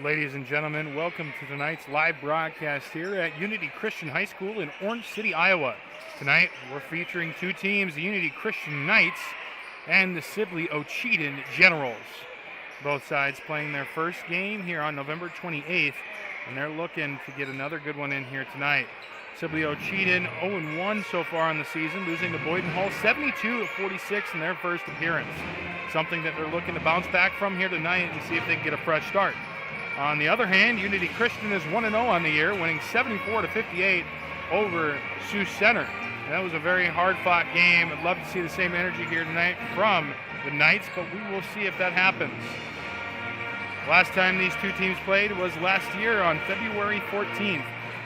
Ladies and gentlemen, welcome to tonight's live broadcast here at Unity Christian High School in Orange City, Iowa. Tonight, we're featuring two teams, the Unity Christian Knights and the Sibley-Ocheyedan Generals. Both sides playing their first game here on November 28th, and they're looking to get another good one in here tonight. Sibley-Ocheyedan 0-1 so far on the season, losing to Boyden Hull 72-46 in their first appearance. Something that they're looking to bounce back from here tonight and see if they can get a fresh start. On the other hand, Unity Christian is 1-0 on the year, winning 74-58 over Sioux Center. And that was a very hard-fought game. I'd love to see the same energy here tonight from the Knights, but we will see if that happens. Last time these two teams played was last year on February 14th,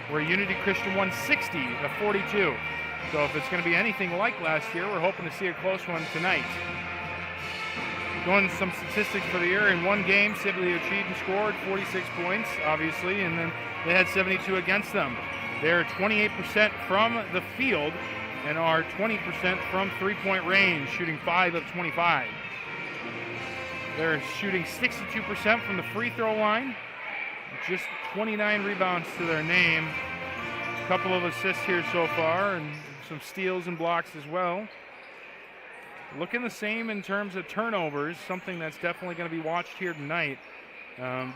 where Unity Christian won 60-42. So if it's going to be anything like last year, we're hoping to see a close one tonight. Going some statistics for the year, in one game, Sibley-Ocheyedan scored 46 points, obviously, and then they had 72 against them. They're 28% from the field and are 20% from three-point range, shooting 5 of 25. They're shooting 62% from the free throw line, just 29 rebounds to their name. A couple of assists here so far, and some steals and blocks as well. Looking the same in terms of turnovers, something that's definitely going to be watched here tonight.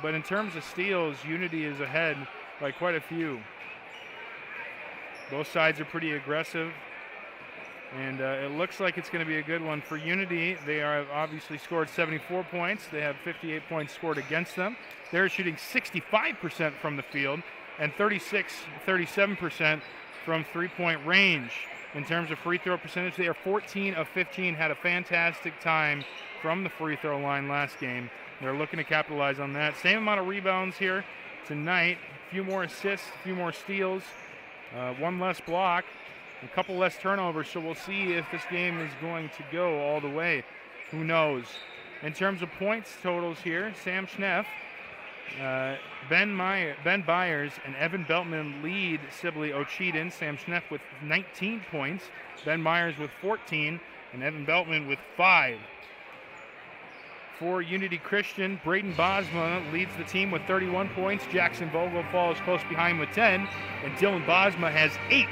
But in terms of steals, Unity is ahead by quite a few. Both sides are pretty aggressive, and it looks like it's going to be a good one for Unity. They are obviously scored 74 points. They have 58 points scored against them. They're shooting 65% from the field and 37% from three-point range. In terms of free throw percentage, they are 14 of 15, had a fantastic time from the free throw line last game. They're looking to capitalize on that. Same amount of rebounds here tonight. A few more assists, a few more steals, one less block, a couple less turnovers. So we'll see if this game is going to go all the way. Who knows? In terms of points totals here, Sam Schneff, Ben Byers and Evan Beltman lead Sibley-Ocheyedan. Sam Schneff with 19 points, Ben Myers with 14, and Evan Beltman with 5. For Unity Christian, Braden Bosma leads the team with 31 points. Jackson Vogel follows close behind with 10, and Dylan Bosma has 8.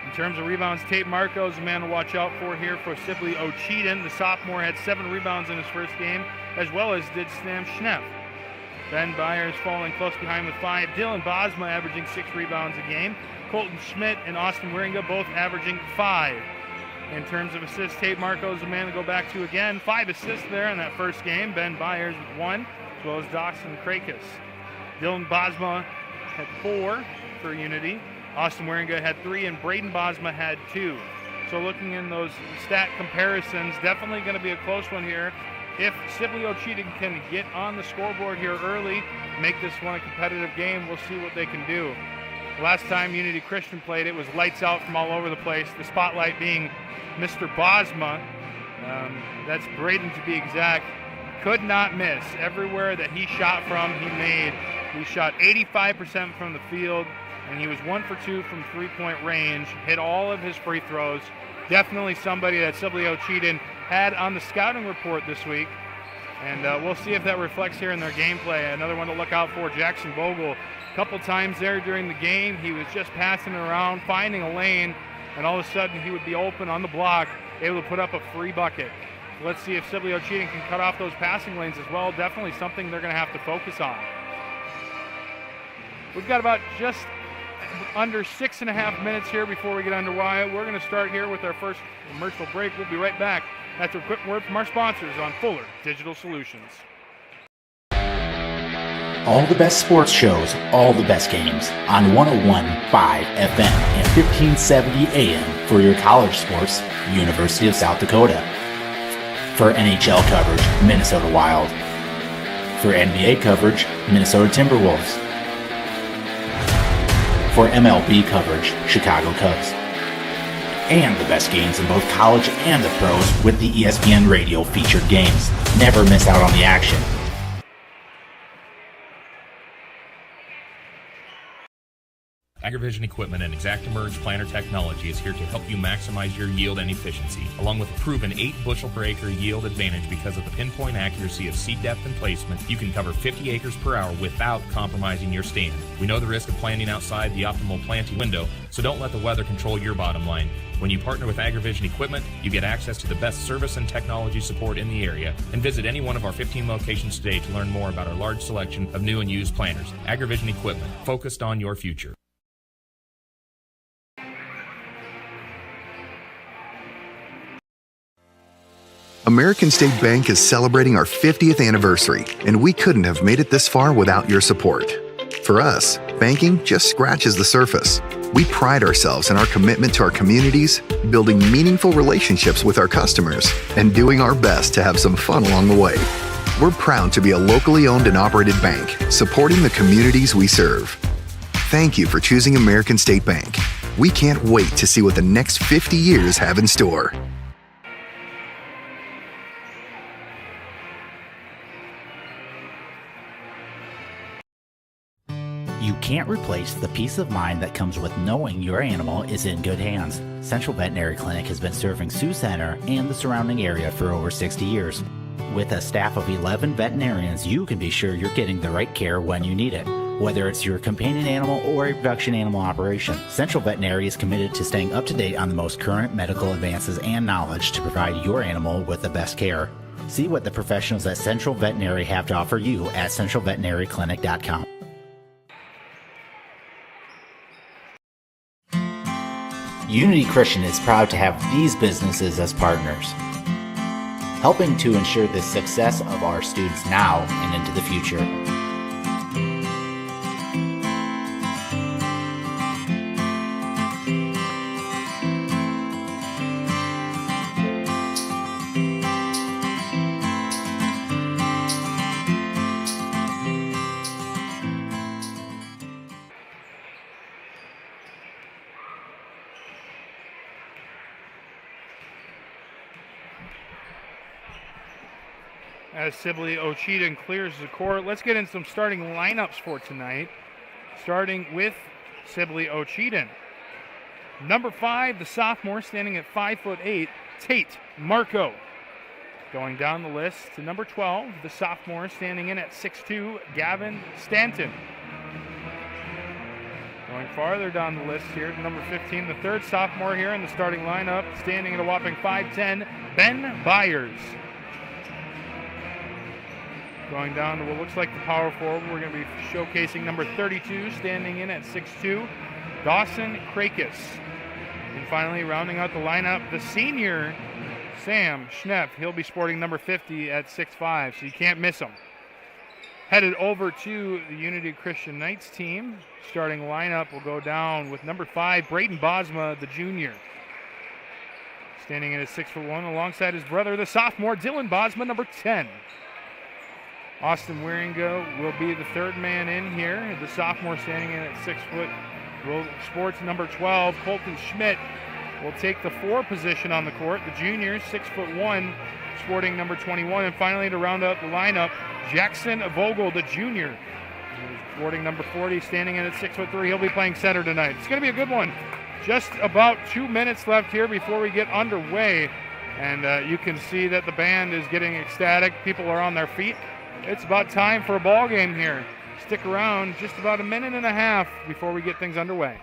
In terms of rebounds, Tate Marco is a man to watch out for here for Sibley-Ocheyedan. The sophomore had 7 rebounds in his first game, as well as did Sam Schneff. Ben Byers falling close behind with 5. Dylan Bosma averaging 6 rebounds a game. Colton Schmidt and Austin Wieringa both averaging 5. In terms of assists, Tate Marco is a man to go back to again. 5 assists there in that first game. Ben Byers with 1, as well as Dawson Krakis. Dylan Bosma had 4 for Unity. Austin Wieringa had 3, and Braden Bosma had 2. So looking in those stat comparisons, definitely going to be a close one here. If Sibley-Ocheyedan can get on the scoreboard here early, make this one a competitive game, we'll see what they can do. Last time Unity Christian played, it was lights out from all over the place, the spotlight being Mr. Bosma. That's Braden to be exact. Could not miss. Everywhere that he shot from, he made. He shot 85% from the field, and he was 1 for 2 from three-point range, hit all of his free throws. Definitely somebody that Sibley-Ocheyedan had on the scouting report this week, and we'll see if that reflects here in their gameplay. Another one to look out for, Jackson Vogel. A couple times there during the game, he was just passing it around, finding a lane, and all of a sudden he would be open on the block, able to put up a free bucket. Let's see if Sibley-Ocheyedan can cut off those passing lanes as well. Definitely something they're going to have to focus on. We've got about just under 6.5 minutes here before we get underway. We're going to start here with our first commercial break. We'll be right back after a quick word from our sponsors on Fuller Digital Solutions. All the best sports shows, all the best games on 101.5 FM and 1570 AM for your college sports, University of South Dakota. For NHL coverage, Minnesota Wild. For NBA coverage, Minnesota Timberwolves. For MLB coverage, Chicago Cubs. And the best games in both college and the pros with the ESPN Radio featured games. Never miss out on the action. AgriVision Equipment and ExactEmerge planter technology is here to help you maximize your yield and efficiency, along with a proven 8 bushel per acre yield advantage because of the pinpoint accuracy of seed depth and placement. You can cover 50 acres per hour without compromising your stand. We know the risk of planting outside the optimal planting window, so don't let the weather control your bottom line. When you partner with AgriVision Equipment, you get access to the best service and technology support in the area. And visit any one of our 15 locations today to learn more about our large selection of new and used planters. AgriVision Equipment, focused on your future. American State Bank is celebrating our 50th anniversary, and we couldn't have made it this far without your support. For us, banking just scratches the surface. We pride ourselves in our commitment to our communities, building meaningful relationships with our customers, and doing our best to have some fun along the way. We're proud to be a locally owned and operated bank, supporting the communities we serve. Thank you for choosing American State Bank. We can't wait to see what the next 50 years have in store. You can't replace the peace of mind that comes with knowing your animal is in good hands. Central Veterinary Clinic has been serving Sioux Center and the surrounding area for over 60 years. With a staff of 11 veterinarians, you can be sure you're getting the right care when you need it. Whether it's your companion animal or a production animal operation, Central Veterinary is committed to staying up to date on the most current medical advances and knowledge to provide your animal with the best care. See what the professionals at Central Veterinary have to offer you at centralveterinaryclinic.com. Unity Christian is proud to have these businesses as partners, helping to ensure the success of our students now and into the future. As Sibley-Ocheyedan clears the court, let's get in some starting lineups for tonight. Starting with Sibley-Ocheyedan. Number 5, the sophomore, standing at 5'8", Tate Marco. Going down the list to number 12, the sophomore, standing in at 6'2", Gavin Stanton. Going farther down the list here, number 15, the third sophomore here in the starting lineup, standing at a whopping 5'10", Ben Byers. Going down to what looks like the power forward, we're going to be showcasing number 32, standing in at 6'2", Dawson Krakis. And finally, rounding out the lineup, the senior, Sam Schnepp. He'll be sporting number 50 at 6'5", so you can't miss him. Headed over to the Unity Christian Knights team. Starting lineup will go down with number 5, Braden Bosma, the junior. Standing in at 6'1", alongside his brother, the sophomore, Dylan Bosma, number 10. Austin Wieringa will be the third man in here. The sophomore standing in at 6 foot will sports number 12. Colton Schmidt will take the 4 position on the court. The junior, 6'1", sporting number 21. And finally, to round out the lineup, Jackson Vogel, the junior, sporting number 40, standing in at 6'3". He'll be playing center tonight. It's going to be a good one. Just about 2 minutes left here before we get underway. And you can see that the band is getting ecstatic. People are on their feet. It's about time for a ball game here. Stick around just about a minute and a half before we get things underway.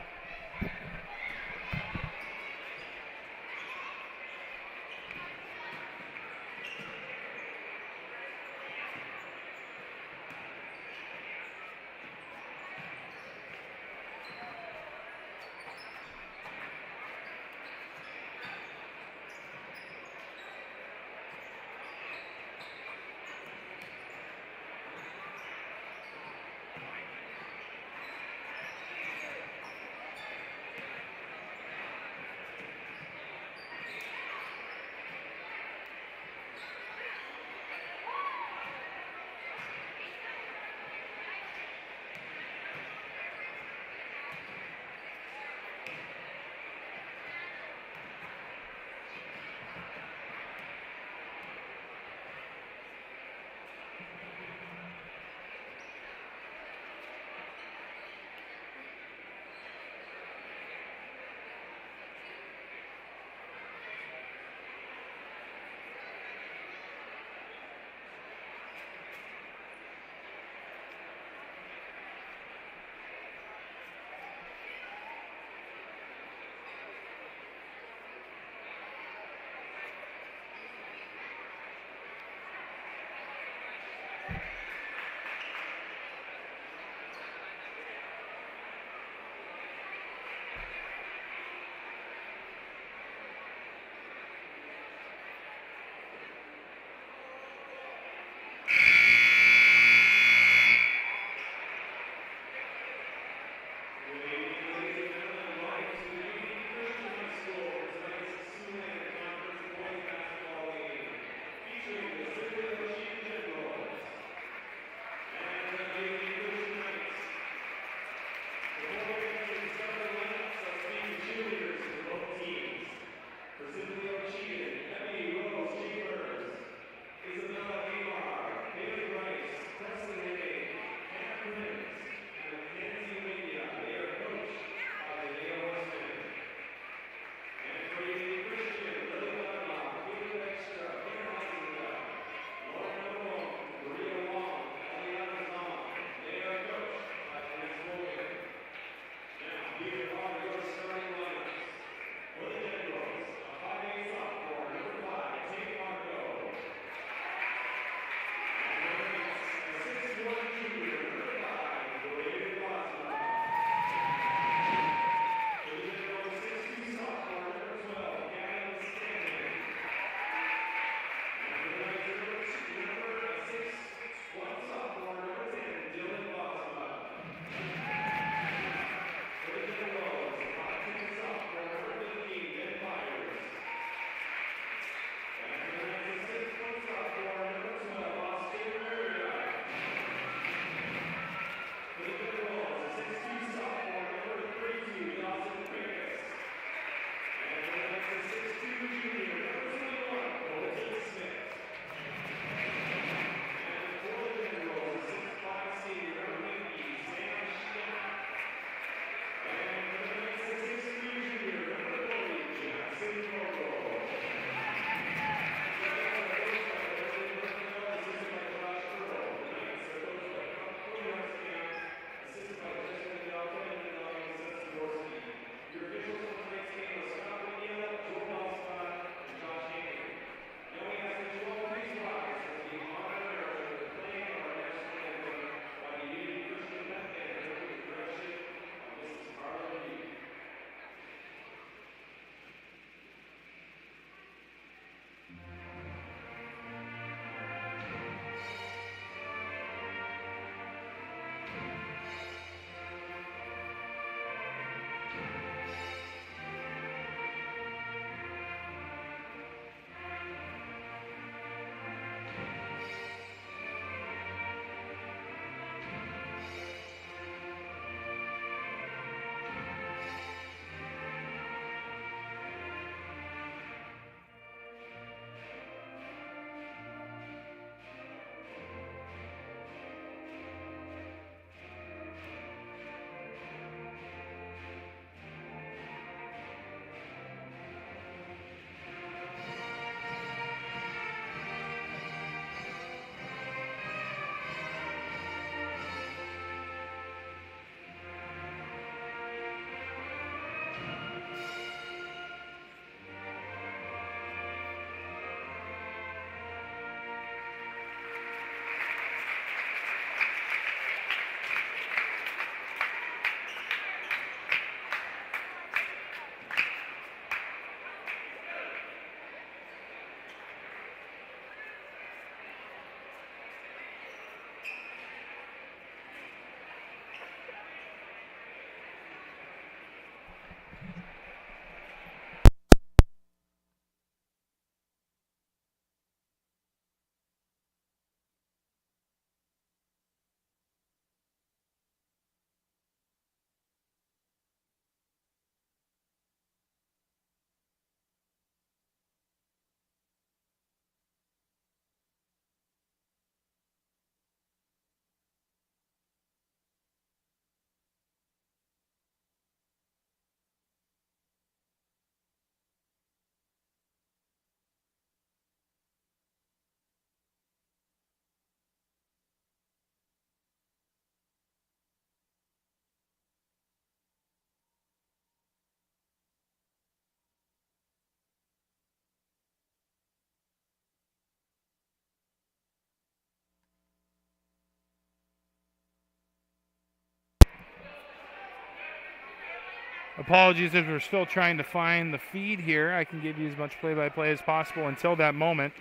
Apologies if we're still trying to find the feed here. I can give you as much play-by-play as possible until that moment.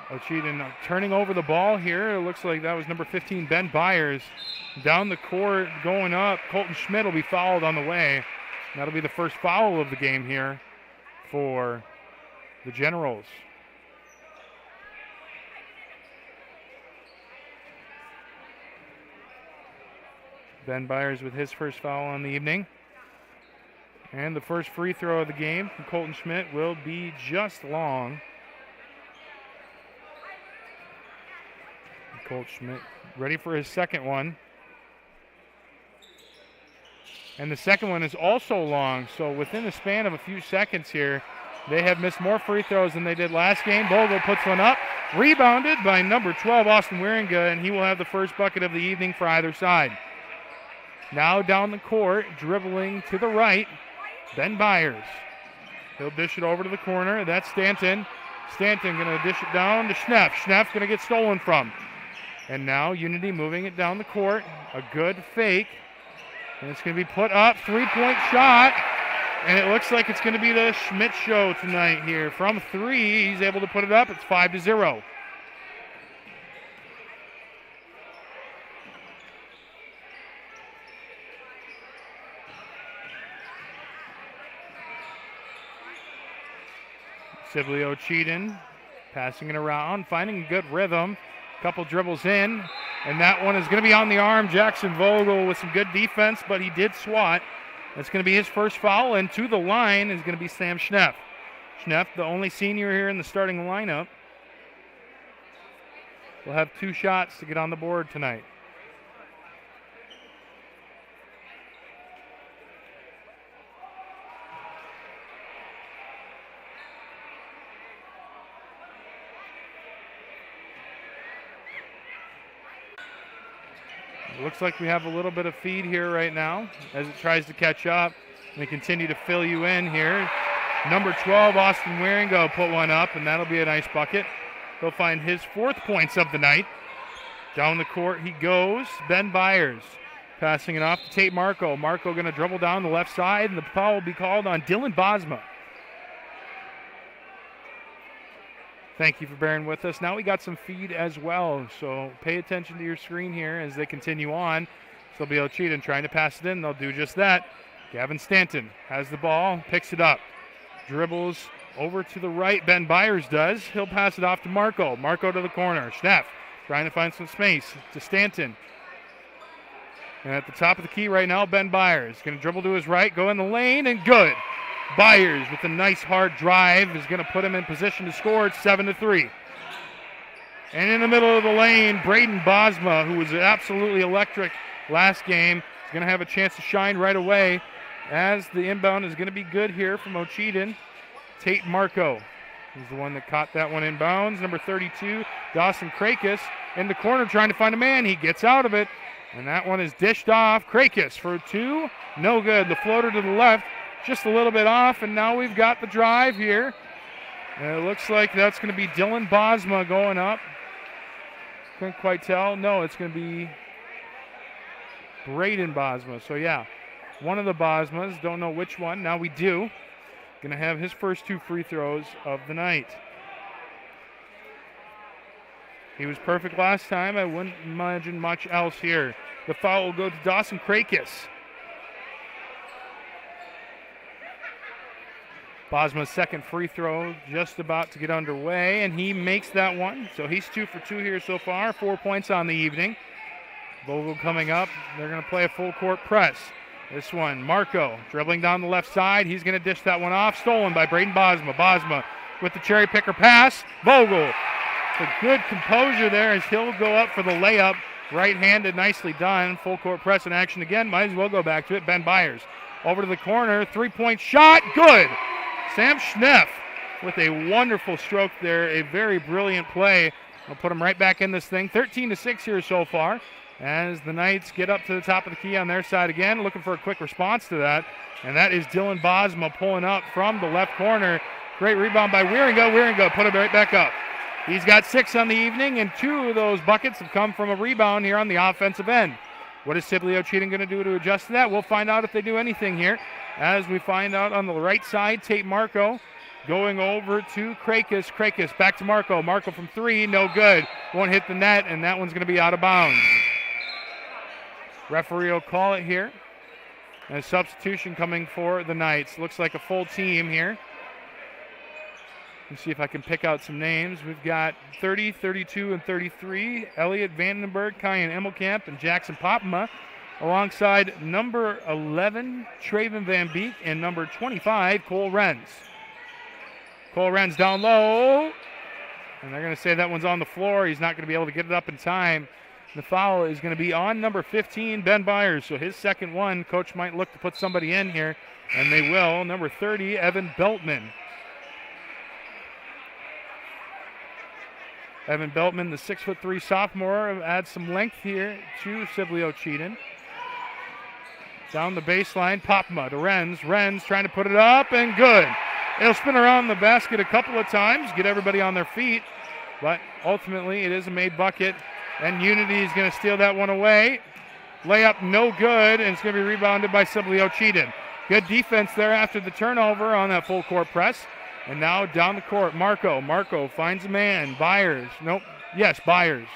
Ocheyedan turning over the ball here. It looks like that was number 15, Ben Byers. Down the court, going up. Colton Schmidt will be fouled on the way. That'll be the first foul of the game here for the Generals. Ben Byers with his first foul on the evening. And the first free throw of the game from Colton Schmidt will be just long. Colton Schmidt ready for his second one. And the second one is also long. So within the span of a few seconds here, they have missed more free throws than they did last game. Bogle puts one up, Rebounded by number 12, Austin Wieringa, and he will have the first bucket of the evening for either side. Now down the court, dribbling to the right, Ben Byers. He'll dish it over to the corner. That's Stanton. Stanton going to dish it down to Schneff. Schneff's going to get stolen from. And now Unity moving it down the court. A good fake. And it's going to be put up. Three-point shot. And it looks like it's going to be the Schmidt show tonight here. From three, he's able to put it up. It's 5-0. Sibley-Ocheyedan passing it around, finding a good rhythm. Couple dribbles in, and that one is going to be on the arm. Jackson Vogel with some good defense, but he did swat. That's going to be his first foul, and to the line is going to be Sam Schneff. Schneff, the only senior here in the starting lineup, will have 2 shots to get on the board tonight. It looks like we have a little bit of feed here right now as it tries to catch up. And they continue to fill you in here. Number 12, Austin Wieringa, put one up, and that'll be a nice bucket. He'll find his 4th points of the night. Down the court he goes. Ben Byers passing it off to Tate Marco. Marco going to dribble down the left side, and the foul will be called on Dylan Bosma. Thank you for bearing with us. Now we got some feed as well, so pay attention to your screen here as they continue on. Sibley-Ocheyedan trying to pass it in. They'll do just that. Gavin Stanton has the ball, picks it up, dribbles over to the right. Ben Byers does. He'll pass it off to Marco. Marco to the corner. Schneff trying to find some space to Stanton. And at the top of the key right now, Ben Byers going to dribble to his right, go in the lane, and good. Byers with a nice hard drive is going to put him in position to score. It's 7-3. And in the middle of the lane, Braden Bosma, who was absolutely electric last game, is going to have a chance to shine right away as the inbound is going to be good here from Ocheyedan. Tate Marco is the one that caught that one inbounds. Number 32, Dawson Krakis in the corner trying to find a man. He gets out of it, and that one is dished off. Krakis for 2. No good. The floater to the left. Just a little bit off, and now we've got the drive here. And it looks like that's going to be Dylan Bosma going up. Couldn't quite tell. No, it's going to be Braden Bosma. So, yeah, one of the Bosmas. Don't know which one. Now we do. Going to have his first 2 free throws of the night. He was perfect last time. I wouldn't imagine much else here. The foul will go to Dawson Krakis. Bosma's second free throw just about to get underway, and he makes that one. So he's 2 for 2 here so far, 4 points on the evening. Vogel coming up. They're going to play a full court press. This one, Marco dribbling down the left side. He's going to dish that one off. Stolen by Braden Bosma. Bosma with the cherry picker pass. Vogel, the good composure there as he'll go up for the layup. Right-handed, nicely done. Full court press in action again. Might as well go back to it. Ben Byers over to the corner. 3-point shot. Good. Sam Schneff with a wonderful stroke there, a very brilliant play. We'll put him right back in this thing. 13-6 here so far as the Knights get up to the top of the key on their side again, looking for a quick response to that. And that is Dylan Bosma pulling up from the left corner. Great rebound by Wieringa. Wieringa put it right back up. He's got 6 on the evening, and 2 of those buckets have come from a rebound here on the offensive end. What is Sibley-Ocheyedan going to do to adjust to that? We'll find out if they do anything here. As we find out on the right side, Tate Marco going over to Krakis. Krakis back to Marco. Marco from 3, no good. Won't hit the net, and that one's going to be out of bounds. Referee will call it here. And a substitution coming for the Knights. Looks like a full team here. Let's see if I can pick out some names. We've got 30, 32, and 33. Elliot Vandenberg, Kyan Emmelkamp, and Jackson Popma. Alongside number 11, Traven Van Beek, and number 25, Cole Renz. Cole Renz down low. And they're going to say that one's on the floor. He's not going to be able to get it up in time. The foul is going to be on number 15, Ben Byers. So his second one. Coach might look to put somebody in here, and they will. Number 30, Evan Beltman. Evan Beltman, the 6'3" sophomore, adds some length here to Sibley-Ocheyedan. Down the baseline, Popma to Renz. Renz trying to put it up, and good. It'll spin around the basket a couple of times, get everybody on their feet, but ultimately it is a made bucket, and Unity is going to steal that one away. Layup no good, and it's going to be rebounded by Sibley-Ocheyedan. Good defense there after the turnover on that full court press. And now down the court, Marco. Marco finds a man. Byers. Nope. Yes, Byers.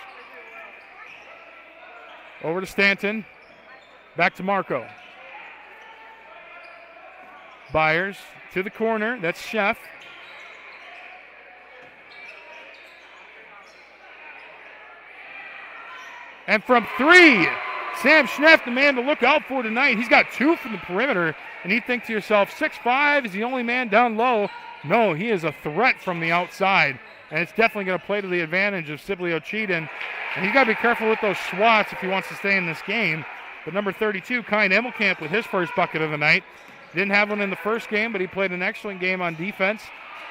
Over to Stanton. Back to Marco. Byers to the corner. That's Sheff. And from three, Sam Schneff, the man to look out for tonight. He's got 2 from the perimeter, and you think to yourself, 6'5", is the only man down low. No, he is a threat from the outside, and it's definitely going to play to the advantage of Sibley-Ocheyedan. And he's got to be careful with those swats if he wants to stay in this game. But number 32, Kine Emmelkamp, with his first bucket of the night. Didn't have one in the first game, but he played an excellent game on defense.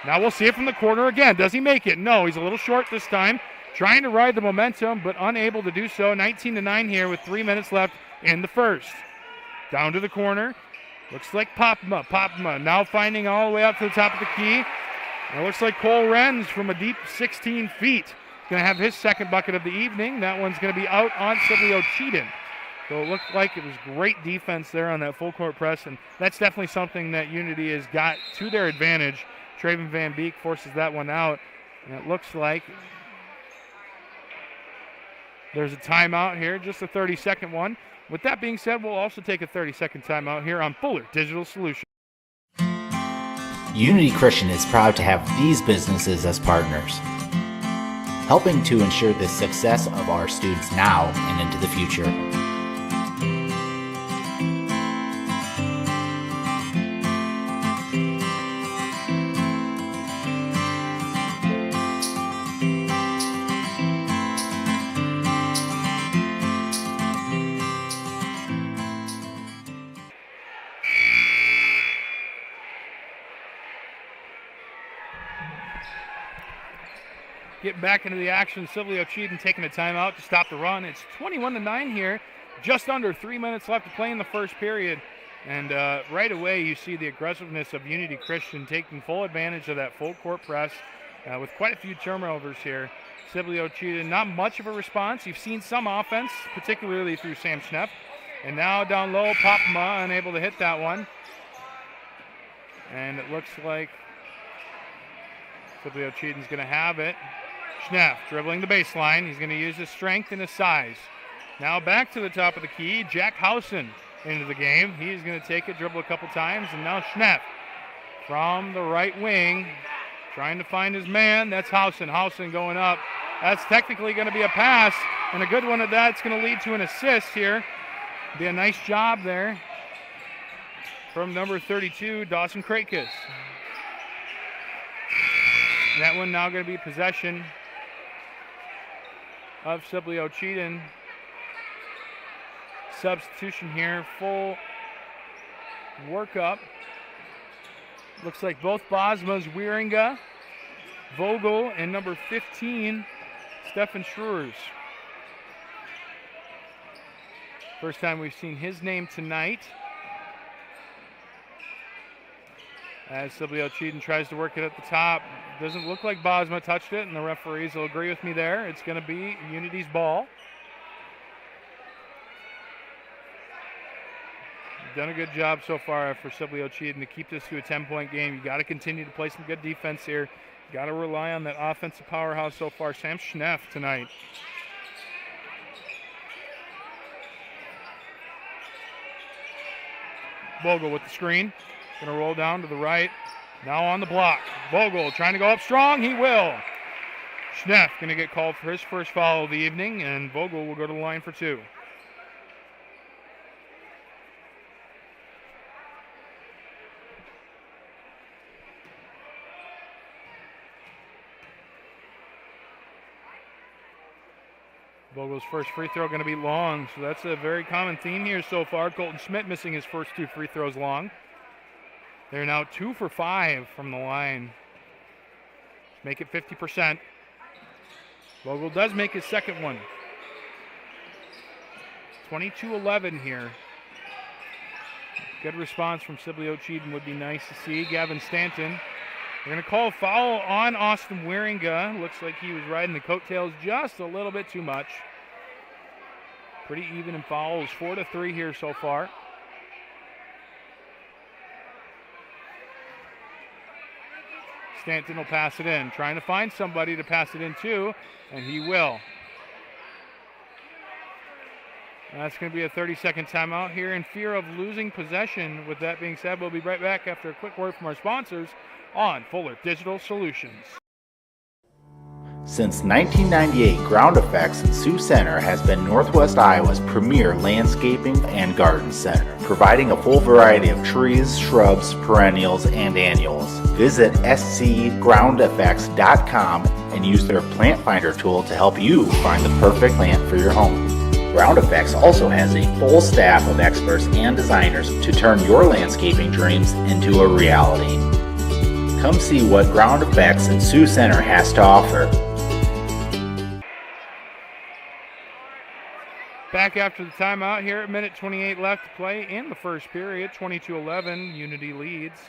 Now we'll see it from the corner again. Does he make it? No, he's a little short this time. Trying to ride the momentum, but unable to do so. 19-9 here with 3 minutes left in the first. Down to the corner. Looks like Popma. Popma now finding all the way up to the top of the key. It looks like Cole Renz from a deep 16 feet. Going to have his second bucket of the evening. That one's going to be out on Sibley-Ocheyedan. So it looked like it was great defense there on that full court press, and that's definitely something that Unity has got to their advantage. Traven Van Beek forces that one out, and it looks like there's a timeout here, just a 30-second one. With that being said, we'll also take a 30-second timeout here on Fuller Digital Solutions. Unity Christian is proud to have these businesses as partners, helping to ensure the success of our students now and into the future. Getting back into the action, Sibley-Ocheyedan taking a timeout to stop the run. It's 21-9 here, just under 3 minutes left to play in the first period. And right away you see the aggressiveness of Unity Christian taking full advantage of that full court press with quite a few turnovers here. Sibley-Ocheyedan, not much of a response. You've seen some offense, particularly through Sam Schnepp. And now down low, Popma unable to hit that one. And it looks like Sibley-Ocheyedan's going to have it. Schneff dribbling the baseline. He's going to use his strength and his size. Now back to the top of the key. Jack Housen into the game. He's going to take it, dribble a couple times, and now Schneff from the right wing trying to find his man. That's Housen. Housen going up. That's technically going to be a pass, and a good one at that. It's going to lead to an assist here. Be a nice job there from number 32, Dawson Krakus. That one now going to be possession of Sibley-Ocheyedan. Substitution here, full workup. Looks like both Bosmas, Wieringa, Vogel, and number 15, Stefan Schreurs. First time we've seen his name tonight. As Sibley-Ocheyedan tries to work it at the top. Doesn't look like Bosma touched it, and the referees will agree with me there. It's going to be Unity's ball. Done a good job so far for Sibley-Ocheyedan to keep this to a 10-point game. You got to continue to play some good defense here. Got to rely on that offensive powerhouse so far, Sam Schneff tonight. Vogel with the screen. Going to roll down to the right. Now on the block. Vogel trying to go up strong. He will. Schneff going to get called for his first foul of the evening, and Vogel will go to the line for 2. Vogel's first free throw going to be long, so that's a very common theme here so far. Colton Schmidt missing his first 2 free throws long. They're now 2 for 5 from the line. Make it 50%. Vogel does make his second one. 22-11 here. Good response from Sibley-Ocheyedan would be nice to see. Gavin Stanton. They're going to call a foul on Austin Wieringa. Looks like he was riding the coattails just a little bit too much. Pretty even in fouls. 4-3 here so far. Stanton will pass it in. Trying to find somebody to pass it in to, and he will. That's going to be a 30-second timeout here in fear of losing possession. With that being said, we'll be right back after a quick word from our sponsors on Fuller Digital Solutions. Since 1998, Ground Effects in Sioux Center has been Northwest Iowa's premier landscaping and garden center, providing a full variety of trees, shrubs, perennials, and annuals. Visit scgroundeffects.com and use their plant finder tool to help you find the perfect plant for your home. Ground Effects also has a full staff of experts and designers to turn your landscaping dreams into a reality. Come see what Ground Effects in Sioux Center has to offer. Back after the timeout here, at minute 28 left to play in the first period. 22-11, Unity leads.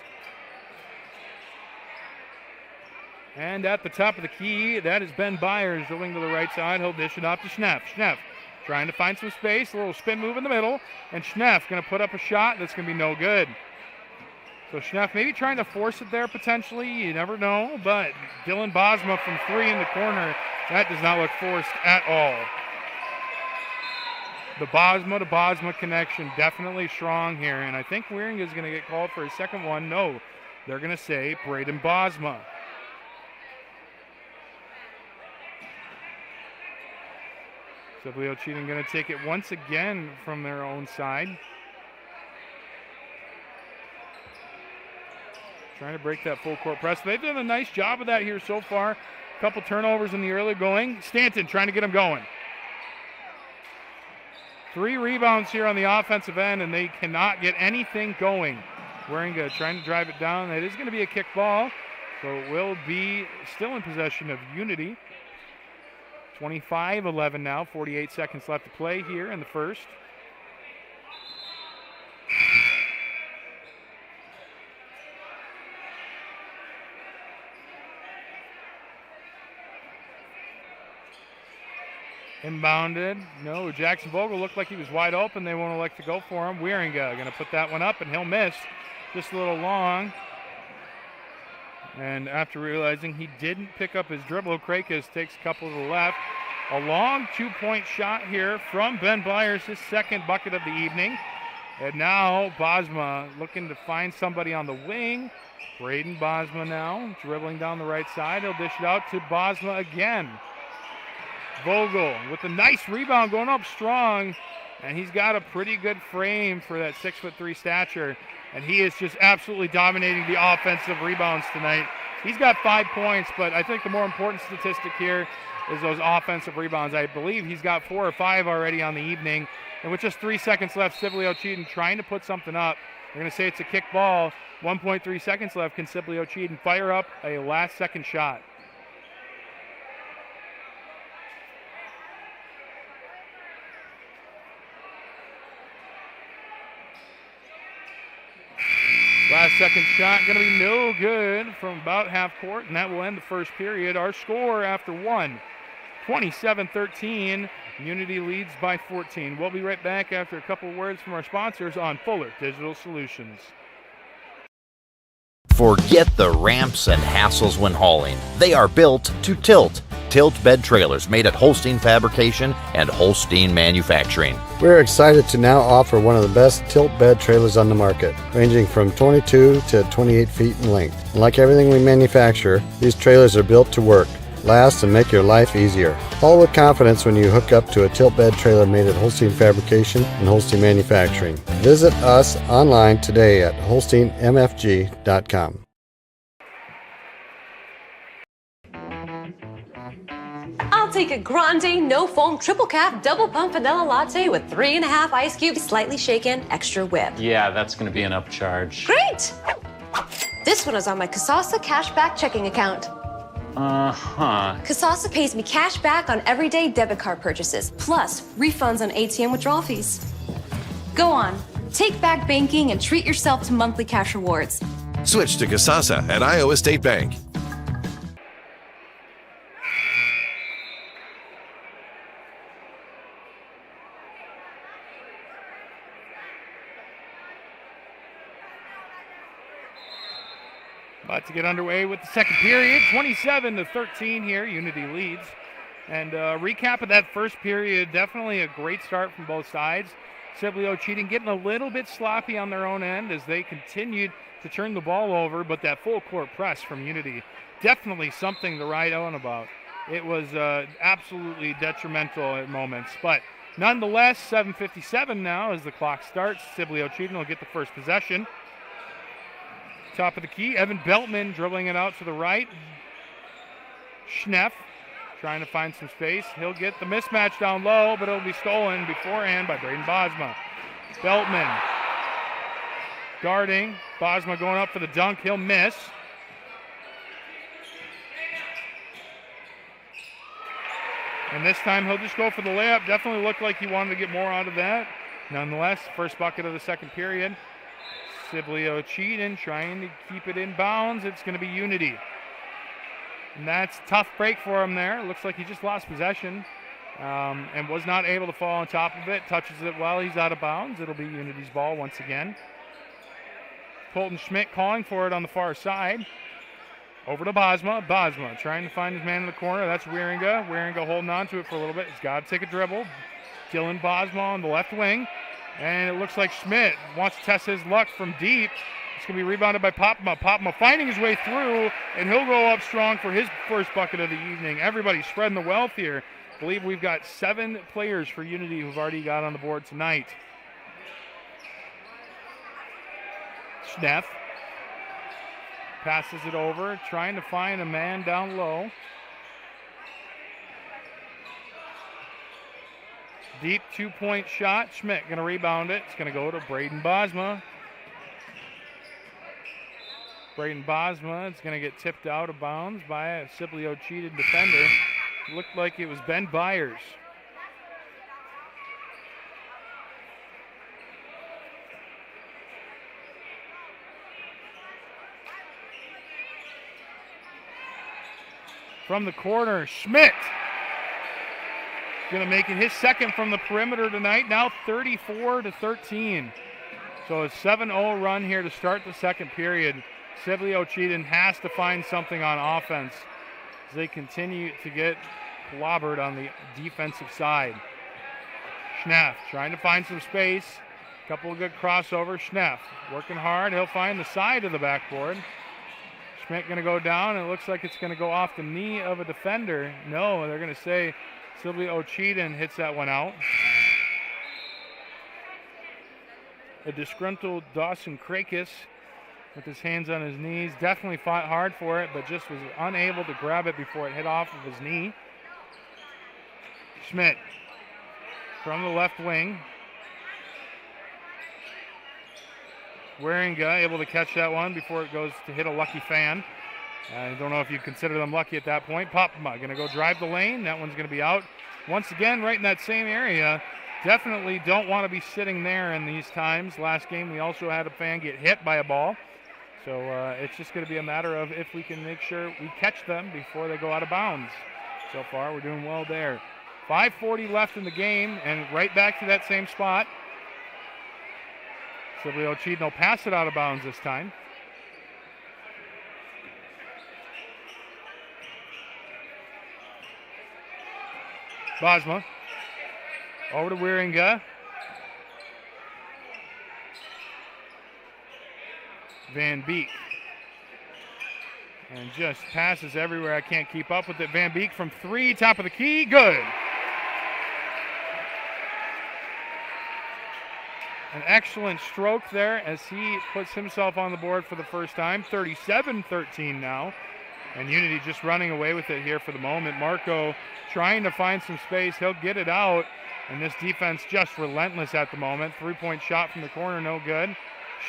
And at the top of the key, that is Ben Byers dribbling to the right side. He'll dish it off to Schneff. Schneff trying to find some space, a little spin move in the middle, and Schneff going to put up a shot that's going to be no good. So Schneff maybe trying to force it there potentially, you never know, but Dylan Bosma from 3 in the corner, that does not look forced at all. The Bosma to Bosma connection definitely strong here, and I think Wieringa is going to get called for his second one. No, they're going to say Braden Bosma. Sibley-Ocheyedan going to take it once again from their own side. Trying to break that full court press. They've done a nice job of that here so far. A couple turnovers in the early going. Stanton trying to get them going. 3 rebounds here on the offensive end, and they cannot get anything going. Wieringa trying to drive it down. It is going to be a kick ball, so it will be still in possession of Unity. 25-11 now, 48 seconds left to play here in the first. Inbounded. No, Jackson Vogel looked like he was wide open. They won't elect to go for him. Wieringa going to put that one up, and he'll miss. Just a little long. And after realizing he didn't pick up his dribble, Krakis takes a couple to the left. A long 2-point shot here from Ben Byers, his second bucket of the evening. And now Bosma looking to find somebody on the wing. Braden Bosma now dribbling down the right side. He'll dish it out to Bosma again. Vogel with a nice rebound going up strong. And he's got a pretty good frame for that 6'3" stature. And he is just absolutely dominating the offensive rebounds tonight. He's got 5 points, but I think the more important statistic here is those offensive rebounds. I believe he's got 4 or 5 already on the evening. And with just 3 seconds left, Sibley-Ocheyedan trying to put something up. They're going to say it's a kick ball. 1.3 seconds left. Can Sibley-Ocheyedan fire up a last-second shot? Last second shot going to be no good from about half court, and that will end the first period. Our score after one, 27-13. Unity leads by 14. We'll be right back after a couple of words from our sponsors on Fuller Digital Solutions. Forget the ramps and hassles when hauling. They are built to tilt. Tilt bed trailers made at Holstein Fabrication and Holstein Manufacturing. We're excited to now offer one of the best tilt bed trailers on the market, ranging from 22 to 28 feet in length. And like everything we manufacture, these trailers are built to work, last, and make your life easier. Haul with confidence when you hook up to a tilt bed trailer made at Holstein Fabrication and Holstein Manufacturing. Visit us online today at holsteinmfg.com. I'll take a grande, no-foam, triple cap, double pump vanilla latte with 3.5 ice cubes, slightly shaken, extra whip. Yeah, that's going to be an upcharge. Great! This one is on my Kasasa Cashback checking account. Kasasa pays me cash back on everyday debit card purchases, plus refunds on ATM withdrawal fees. Go on, take back banking and treat yourself to monthly cash rewards. Switch to Kasasa at Iowa State Bank. About to get underway with the second period, 27-13 here, Unity leads. And recap of that first period, definitely a great start from both sides. Sibley-Ocheyedan getting a little bit sloppy on their own end as they continued to turn the ball over, but that full court press from Unity, definitely something to write on about. It was absolutely detrimental at moments, but nonetheless, 7:57 now as the clock starts. Sibley-Ocheyedan will get the first possession. Top of the key, Evan Beltman dribbling it out to the right. Schneff trying to find some space. He'll get the mismatch down low, but it'll be stolen beforehand by Braden Bosma. Beltman guarding. Bosma going up for the dunk. He'll miss. And this time he'll just go for the layup. Definitely looked like he wanted to get more out of that. Nonetheless, first bucket of the second period. Sibley-Ocheyedan trying to keep it in bounds. It's going to be Unity. And that's a tough break for him there. Looks like he just lost possession and was not able to fall on top of it. Touches it while he's out of bounds. It'll be Unity's ball once again. Colton Schmidt calling for it on the far side. Over to Bosma. Bosma trying to find his man in the corner. That's Wieringa. Wieringa holding on to it for a little bit. He's got to take a dribble. Dylan Bosma on the left wing. And it looks like Schmidt wants to test his luck from deep. It's going to be rebounded by Popma. Popma finding his way through, and he'll go up strong for his first bucket of the evening. Everybody spreading the wealth here. I believe we've got 7 players for Unity who've already got on the board tonight. Schneff passes it over, trying to find a man down low. Deep 2-point shot. Schmidt going to rebound it. It's going to go to Braden Bosma. Braden Bosma is going to get tipped out of bounds by a Sibley-Ocheyedan defender. Looked like it was Ben Byers. From the corner, Schmidt going to make it his second from the perimeter tonight, now 34-13. So a 7-0 run here to start the second period. Sibley-Ocheyedan has to find something on offense as they continue to get clobbered on the defensive side. Schneff trying to find some space. Couple of good crossovers. Schneff working hard. He'll find the side of the backboard. Schmidt going to go down, and it looks like it's going to go off the knee of a defender. No, they're going to say Sibley-Ocheyedan hits that one out. A disgruntled Dawson Krakis with his hands on his knees. Definitely fought hard for it, but just was unable to grab it before it hit off of his knee. Schmidt from the left wing. Wieringa able to catch that one before it goes to hit a lucky fan. I don't know if you consider them lucky at that point. Popma going to go drive the lane. That one's going to be out. Once again, right in that same area. Definitely don't want to be sitting there in these times. Last game, we also had a fan get hit by a ball. So it's just going to be a matter of if we can make sure we catch them before they go out of bounds. So far, we're doing well there. 5:40 left in the game, and right back to that same spot. Sibley-Ocheyedan will pass it out of bounds this time. Bosma over to Wieringa. Van Beek. And just passes everywhere. I can't keep up with it. Van Beek from 3, top of the key. Good. An excellent stroke there as he puts himself on the board for the first time. 37-13 now. And Unity just running away with it here for the moment. Marco trying to find some space. He'll get it out. And this defense just relentless at the moment. 3-point shot from the corner, no good.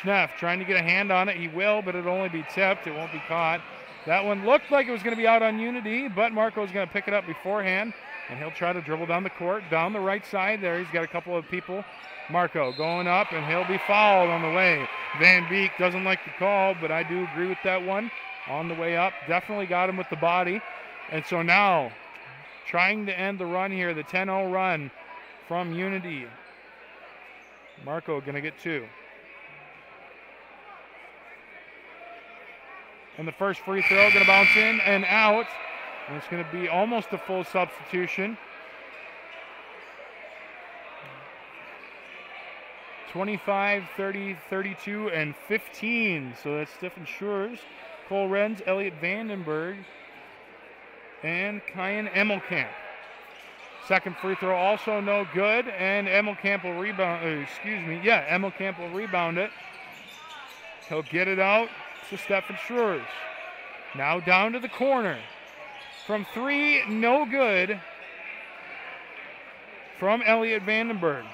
Schneff trying to get a hand on it. He will, but it'll only be tipped. It won't be caught. That one looked like it was going to be out on Unity, but Marco's going to pick it up beforehand, and he'll try to dribble down the court, down the right side there. He's got a couple of people. Marco going up, and he'll be fouled on the way. Van Beek doesn't like the call, but I do agree with that one. On the way up, definitely got him with the body. And so now, trying to end the run here, the 10-0 run from Unity. Marco going to get 2. And the first free throw going to bounce in and out. And it's going to be almost a full substitution. 25, 30, 32, and 15. So that's Stephen Schurz, Cole Renz, Elliot Vandenberg, and Kyan Emmelkamp. Second free throw also no good, and Emmelkamp will rebound. Emmelkamp will rebound it. He'll get it out to Stephen Schurz. Now down to the corner. From 3, no good from Elliot Vandenberg.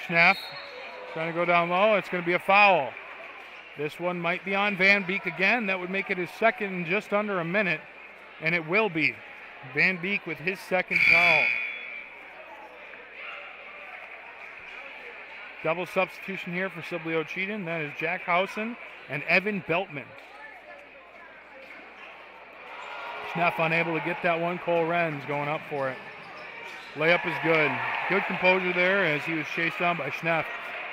Schneff trying to go down low. It's going to be a foul. This one might be on Van Beek again. That would make it his second in just under a minute, and it will be. Van Beek with his second foul. Double substitution here for Sibley-Ocheyedan. That is Jack Housen and Evan Beltman. Schneff unable to get that one. Cole Renz going up for it. Layup is good. Good composure there as he was chased down by Schneff.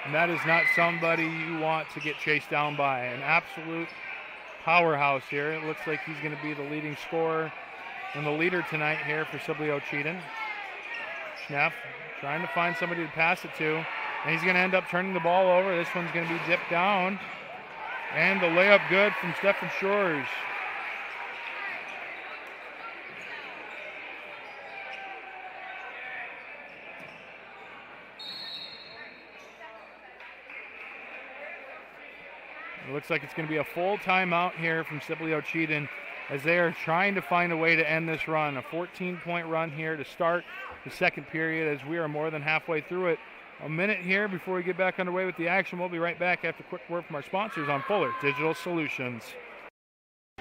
And that is not somebody you want to get chased down by. An absolute powerhouse here. It looks like he's going to be the leading scorer and the leader tonight here for Sibley-Ocheyedan. Schneff trying to find somebody to pass it to. And he's going to end up turning the ball over. This one's going to be dipped down. And the layup good from Stephen Schurz. It looks like it's going to be a full timeout here from Sibley-Ocheyedan as they are trying to find a way to end this run. A 14-point run here to start the second period as we are more than halfway through it. A minute here before we get back underway with the action. We'll be right back after a quick word from our sponsors on Fuller Digital Solutions.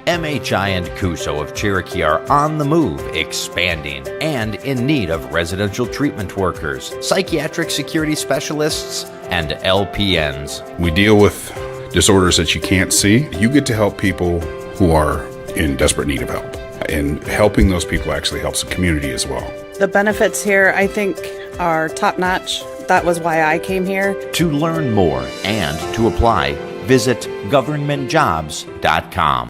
MHI and Cuso of Cherokee are on the move, expanding, and in need of residential treatment workers, psychiatric security specialists, and LPNs. We deal with disorders that you can't see. You get to help people who are in desperate need of help. And helping those people actually helps the community as well. The benefits here, I think, are top-notch. That was why I came here. To learn more and to apply, visit governmentjobs.com.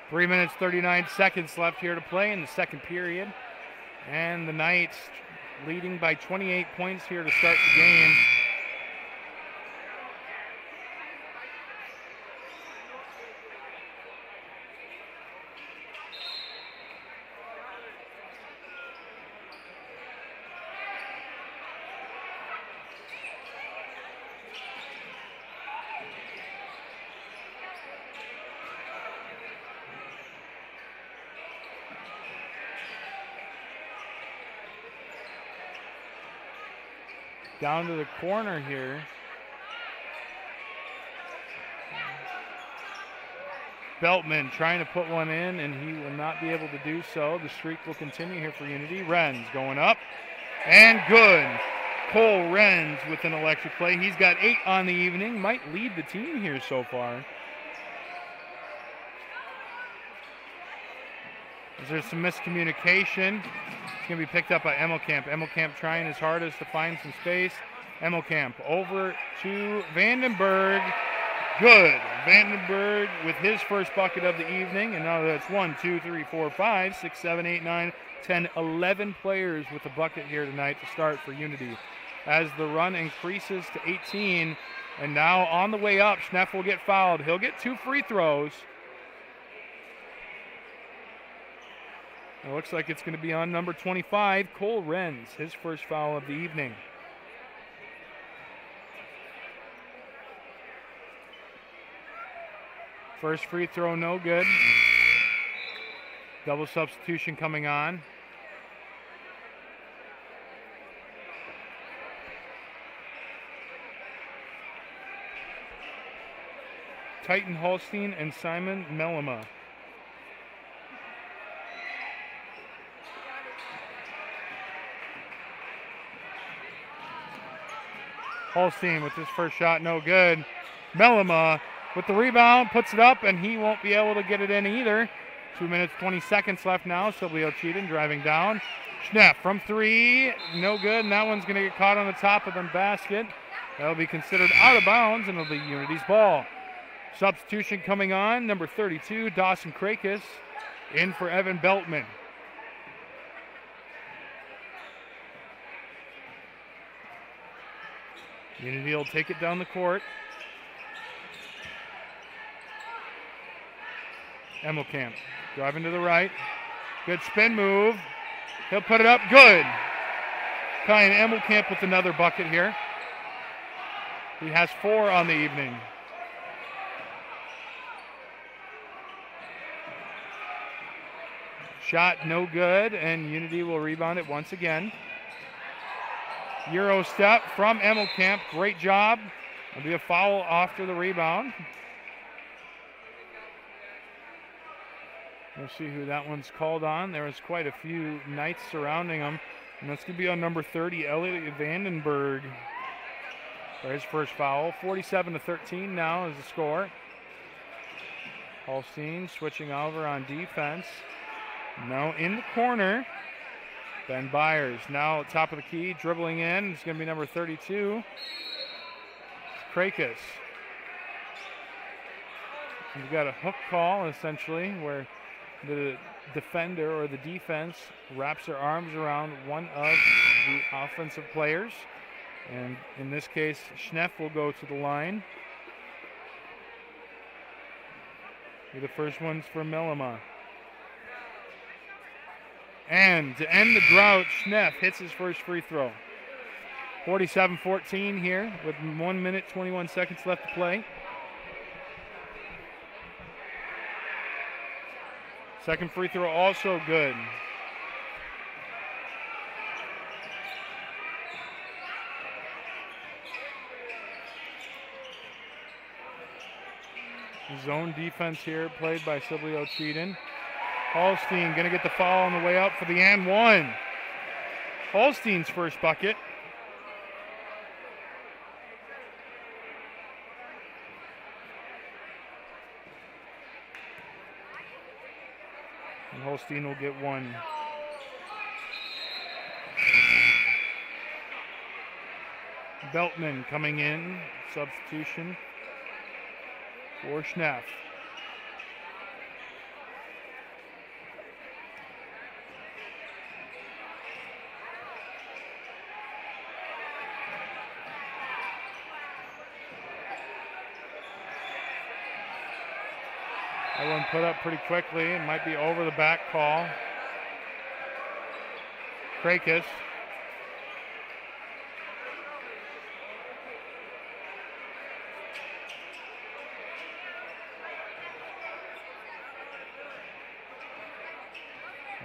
Three minutes, 39 seconds left here to play in the second period. And the Knights leading by 28 points here to start the game. Down to the corner here. Beltman trying to put one in, and he will not be able to do so. The streak will continue here for Unity. Renz going up, and good. Cole Renz with an electric play. He's got 8 on the evening. Might lead the team here so far. There's some miscommunication. It's going to be picked up by Emmelkamp. Emmelkamp trying his hardest to find some space. Emmelkamp over to Vandenberg. Good. Vandenberg with his first bucket of the evening. And now that's 1, 2, 3, 4, 5, 6, 7, 8, 9, 10, 11 players with a bucket here tonight to start for Unity. As the run increases to 18. And now on the way up, Schneff will get fouled. He'll get 2 free throws. It looks like it's going to be on number 25, Cole Renz, his first foul of the evening. First free throw, no good. Double substitution coming on. Titan Holstein and Simon Mellema. Holstein with his first shot, no good. Mellema with the rebound, puts it up, and he won't be able to get it in either. 2 minutes, 20 seconds left now. Sibley-Ocheyedan driving down. Schneff from three, no good, and that one's going to get caught on the top of the basket. That'll be considered out of bounds, and it'll be Unity's ball. Substitution coming on, number 32, Dawson Krakis, in for Evan Beltman. Unity will take it down the court. Emmelkamp driving to the right. Good spin move. He'll put it up. Good. Kyan Emmelkamp with another bucket here. He has 4 on the evening. Shot no good, and Unity will rebound it once again. Euro step from Emmelkamp. Great job. There'll be a foul after the rebound. We'll see who that one's called on. There was quite a few Knights surrounding him. And that's going to be on number 30, Elliot Vandenberg, for his first foul. 47-13 now is the score. Holstein switching over on defense. Now in the corner, Ben Byers. Now top of the key, dribbling in. It's going to be number 32, Krakis. We've got a hook call, essentially, where the defender or the defense wraps their arms around one of the offensive players. And in this case, Schneff will go to the line. The first one's for Mellema. And to end the drought, Schneff hits his first free throw. 47-14 here with 1 minute, 21 seconds left to play. Second free throw also good. Zone defense here played by Sibley-Ocheyedan. Holstein going to get the foul on the way up for the and one. Holstein's first bucket. And Holstein will get one. Beltman coming in, substitution for Schneff. That one put up pretty quickly. It might be over the back call. Krakis.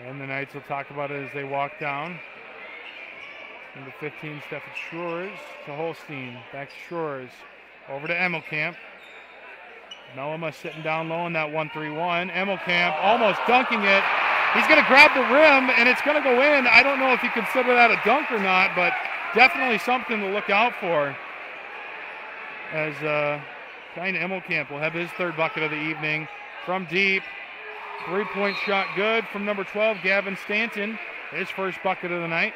And the Knights will talk about it as they walk down. Number 15, Stefan Schroers to Holstein. Back to Schroers. Over to Emmelkamp. Mellema sitting down low in that 1-3-1. Emmelkamp almost dunking it. He's going to grab the rim, and it's going to go in. I don't know if you consider that a dunk or not, but definitely something to look out for. As Kyan Emmelkamp will have his third bucket of the evening from deep. Three-point shot good from number 12, Gavin Stanton. His first bucket of the night.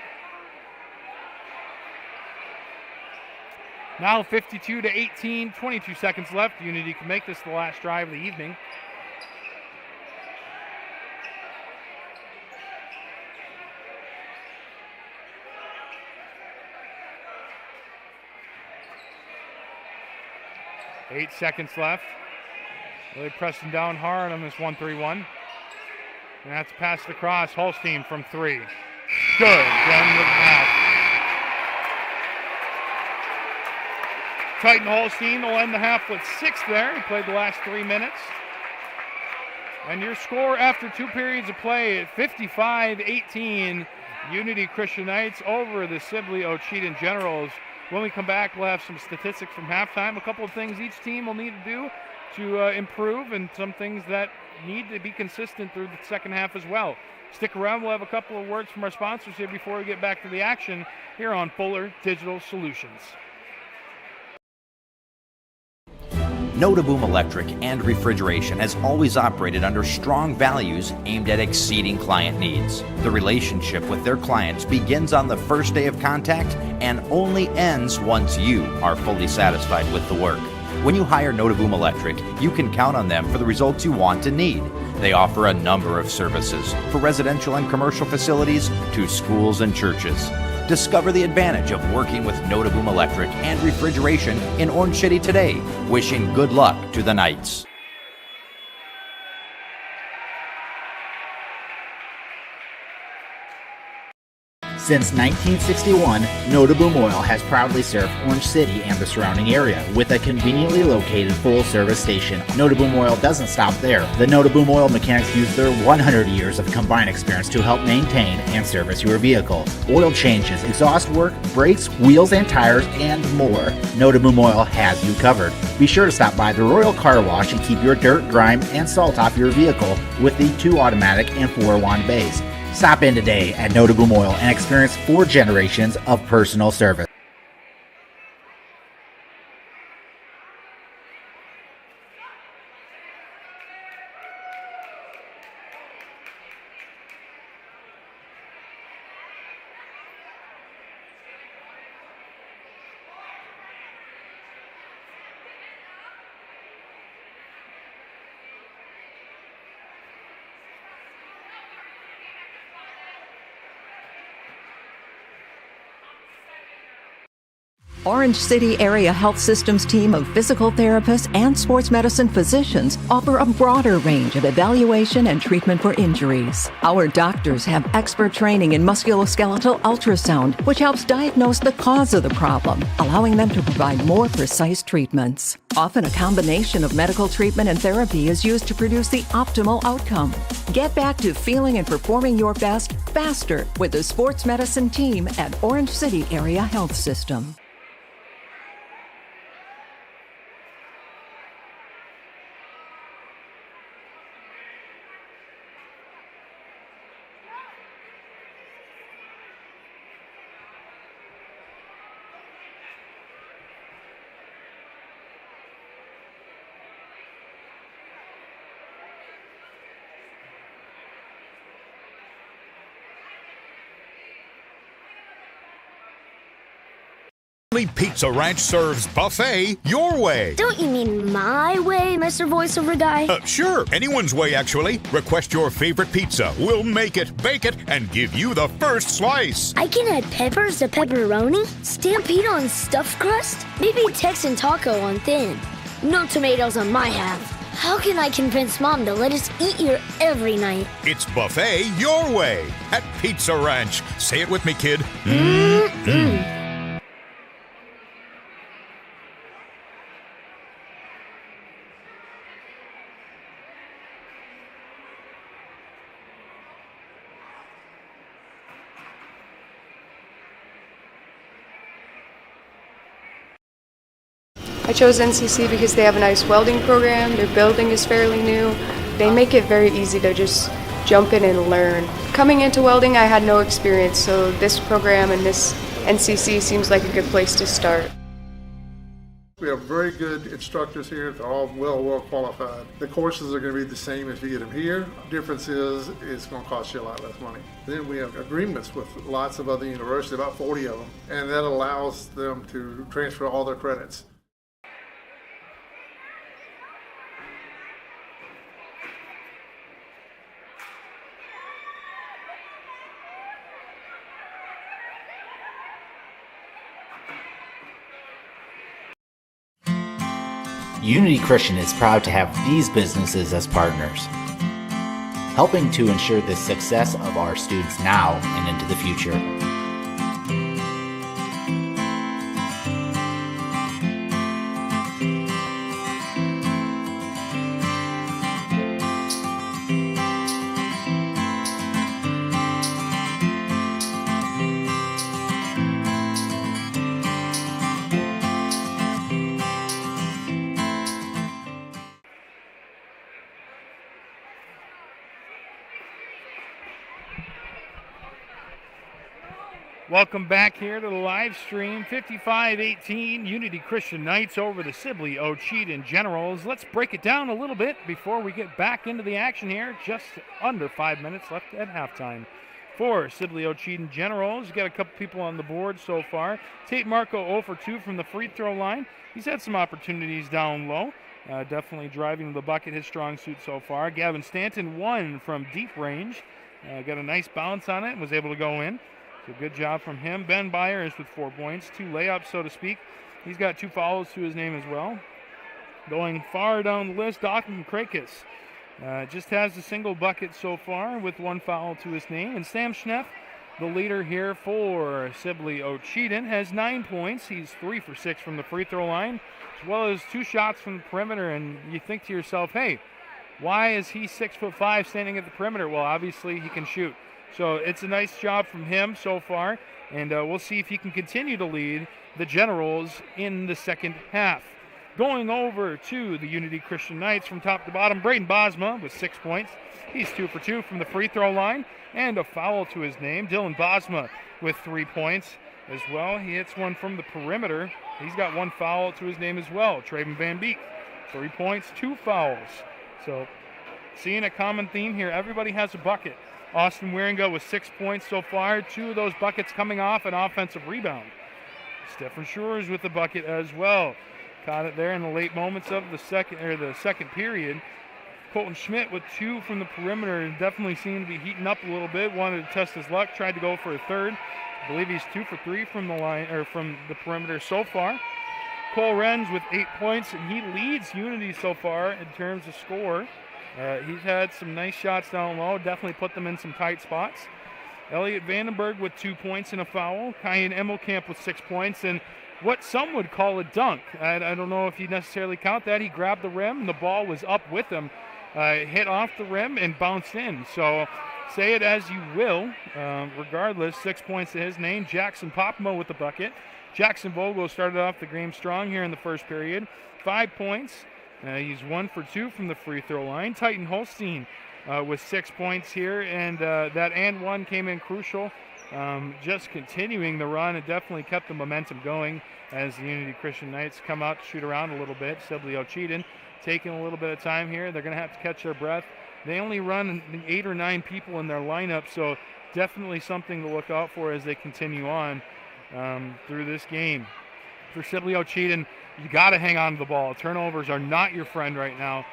Now 52-18, 22 seconds left. Unity can make this the last drive of the evening. Eight seconds left. Really pressing down hard on this 1-3-1. And that's passed across. Holstein from three. Good. Then with half. Titan Holstein will end the half with 6 there. He played the last 3 minutes. And your score after 2 periods of play at 55-18, Unity Christian Knights over the Sibley-Ocheyedan Generals. When we come back, we'll have some statistics from halftime, a couple of things each team will need to do to improve, and some things that need to be consistent through the second half as well. Stick around, we'll have a couple of words from our sponsors here before we get back to the action here on Fuller Digital Solutions. Notaboom Electric and Refrigeration has always operated under strong values aimed at exceeding client needs. The relationship with their clients begins on the first day of contact and only ends once you are fully satisfied with the work. When you hire Notaboom Electric, you can count on them for the results you want and need. They offer a number of services for residential and commercial facilities to schools and churches. Discover the advantage of working with Notaboom Electric and Refrigeration in Orange City today. Wishing good luck to the Knights. Since 1961, Notaboom Oil has proudly served Orange City and the surrounding area with a conveniently located full-service station. Notaboom Oil doesn't stop there. The Notaboom Oil mechanics use their 100 years of combined experience to help maintain and service your vehicle. Oil changes, exhaust work, brakes, wheels and tires, and more. Notaboom Oil has you covered. Be sure to stop by the Royal Car Wash and keep your dirt, grime, and salt off your vehicle with the 2 automatic and 4 wand bays. Stop in today at Notaboom Oil and experience 4 generations of personal service. Orange City Area Health Systems team of physical therapists and sports medicine physicians offer a broader range of evaluation and treatment for injuries. Our doctors have expert training in musculoskeletal ultrasound, which helps diagnose the cause of the problem, allowing them to provide more precise treatments. Often a combination of medical treatment and therapy is used to produce the optimal outcome. Get back to feeling and performing your best faster with the sports medicine team at Orange City Area Health System. Pizza Ranch serves buffet your way. Don't you mean my way, Mr. Voiceover Guy? Sure, anyone's way, actually. Request your favorite pizza. We'll make it, bake it, and give you the first slice. I can add peppers to pepperoni, Stampede on stuffed crust, maybe Texan taco on thin. No tomatoes on my half. How can I convince Mom to let us eat here every night? It's buffet your way at Pizza Ranch. Say it with me, kid. Mmm. I chose NCC because they have a nice welding program, their building is fairly new, they make it very easy to just jump in and learn. Coming into welding I had no experience, so this program and this NCC seems like a good place to start. We have very good instructors here. They're all well qualified. The courses are going to be the same if you get them here. Difference is it's going to cost you a lot less money. Then we have agreements with lots of other universities, about 40 of them, and that allows them to transfer all their credits. Unity Christian is proud to have these businesses as partners, helping to ensure the success of our students now and into the future. Welcome back here to the live stream. 55-18, Unity Christian Knights over the Sibley-Ocheyedan Generals. Let's break it down a little bit before we get back into the action here. Just under 5 minutes left at halftime. For Sibley-Ocheyedan Generals, you got a couple people on the board so far. Tate Marco 0 for 2 from the free throw line. He's had some opportunities down low. Definitely driving the bucket, his strong suit so far. Gavin Stanton 1 from deep range. Got a nice bounce on it and was able to go in. So good job from him. Ben Byers with 4 points, 2 layups, so to speak. He's got 2 fouls to his name as well. Going far down the list, Dalton Krakis just has a single bucket so far with 1 foul to his name. And Sam Schneff, the leader here for Sibley-Ocheyedan, has 9 points. He's 3 for 6 from the free throw line, as well as 2 shots from the perimeter. And you think to yourself, hey, why is he 6'5" standing at the perimeter? Well, obviously he can shoot. So it's a nice job from him so far, and we'll see if he can continue to lead the Generals in the second half. Going over to the Unity Christian Knights from top to bottom, Braden Bosma with 6 points. He's 2 for 2 from the free throw line, and a foul to his name. Dylan Bosma with 3 points as well. He hits one from the perimeter. He's got 1 foul to his name as well. Traven Van Beek, 3 points, 2 fouls. So seeing a common theme here, everybody has a bucket. Austin Wieringa with 6 points so far, 2 of those buckets coming off an offensive rebound. Stefan Schurz with the bucket as well. Caught it there in the late moments of the second period. Colton Schmidt with 2 from the perimeter, definitely seemed to be heating up a little bit. Wanted to test his luck, tried to go for a third. I believe he's 2 for 3 from the line or from the perimeter so far. Cole Renz with 8 points, and he leads Unity so far in terms of score. He's had some nice shots down low, definitely put them in some tight spots. Elliot Vandenberg with 2 points and a foul. Kyan Emmelkamp with 6 points and what some would call a dunk. I don't know if you necessarily count that. He grabbed the rim and the ball was up with him. Hit off the rim and bounced in. So say it as you will. Regardless, 6 points to his name. Jackson Popmo with the bucket. Jackson Vogel started off the game strong here in the first period. 5 points. He's 1 for 2 from the free throw line. Titan Holstein with 6 points here, and that and one came in crucial. Just continuing the run, it definitely kept the momentum going as the Unity Christian Knights come out to shoot around a little bit. Sibley-Ocheyedan taking a little bit of time here. They're going to have to catch their breath. They only run 8 or 9 people in their lineup, so definitely something to look out for as they continue on through this game. For Sibley-Ocheyedan, you got to hang on to the ball. Turnovers are not your friend right now.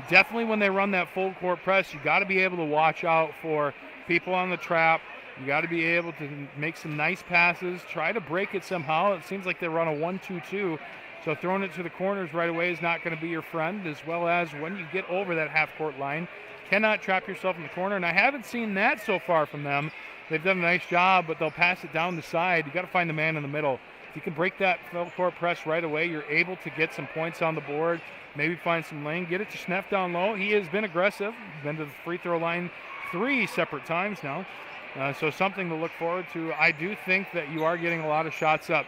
Definitely when they run that full court press, you got to be able to watch out for people on the trap. You got to be able to make some nice passes, try to break it somehow. It seems like they run a 1-2-2, so throwing it to the corners right away is not going to be your friend, as well as when you get over that half-court line, cannot trap yourself in the corner, and I haven't seen that so far from them. They've done a nice job, but they'll pass it down the side. You got to find the man in the middle. If you can break that full court press right away, you're able to get some points on the board, maybe find some lane, get it to Schneff down low. He has been aggressive, been to the free throw line 3 separate times now. So something to look forward to. I do think that you are getting a lot of shots up,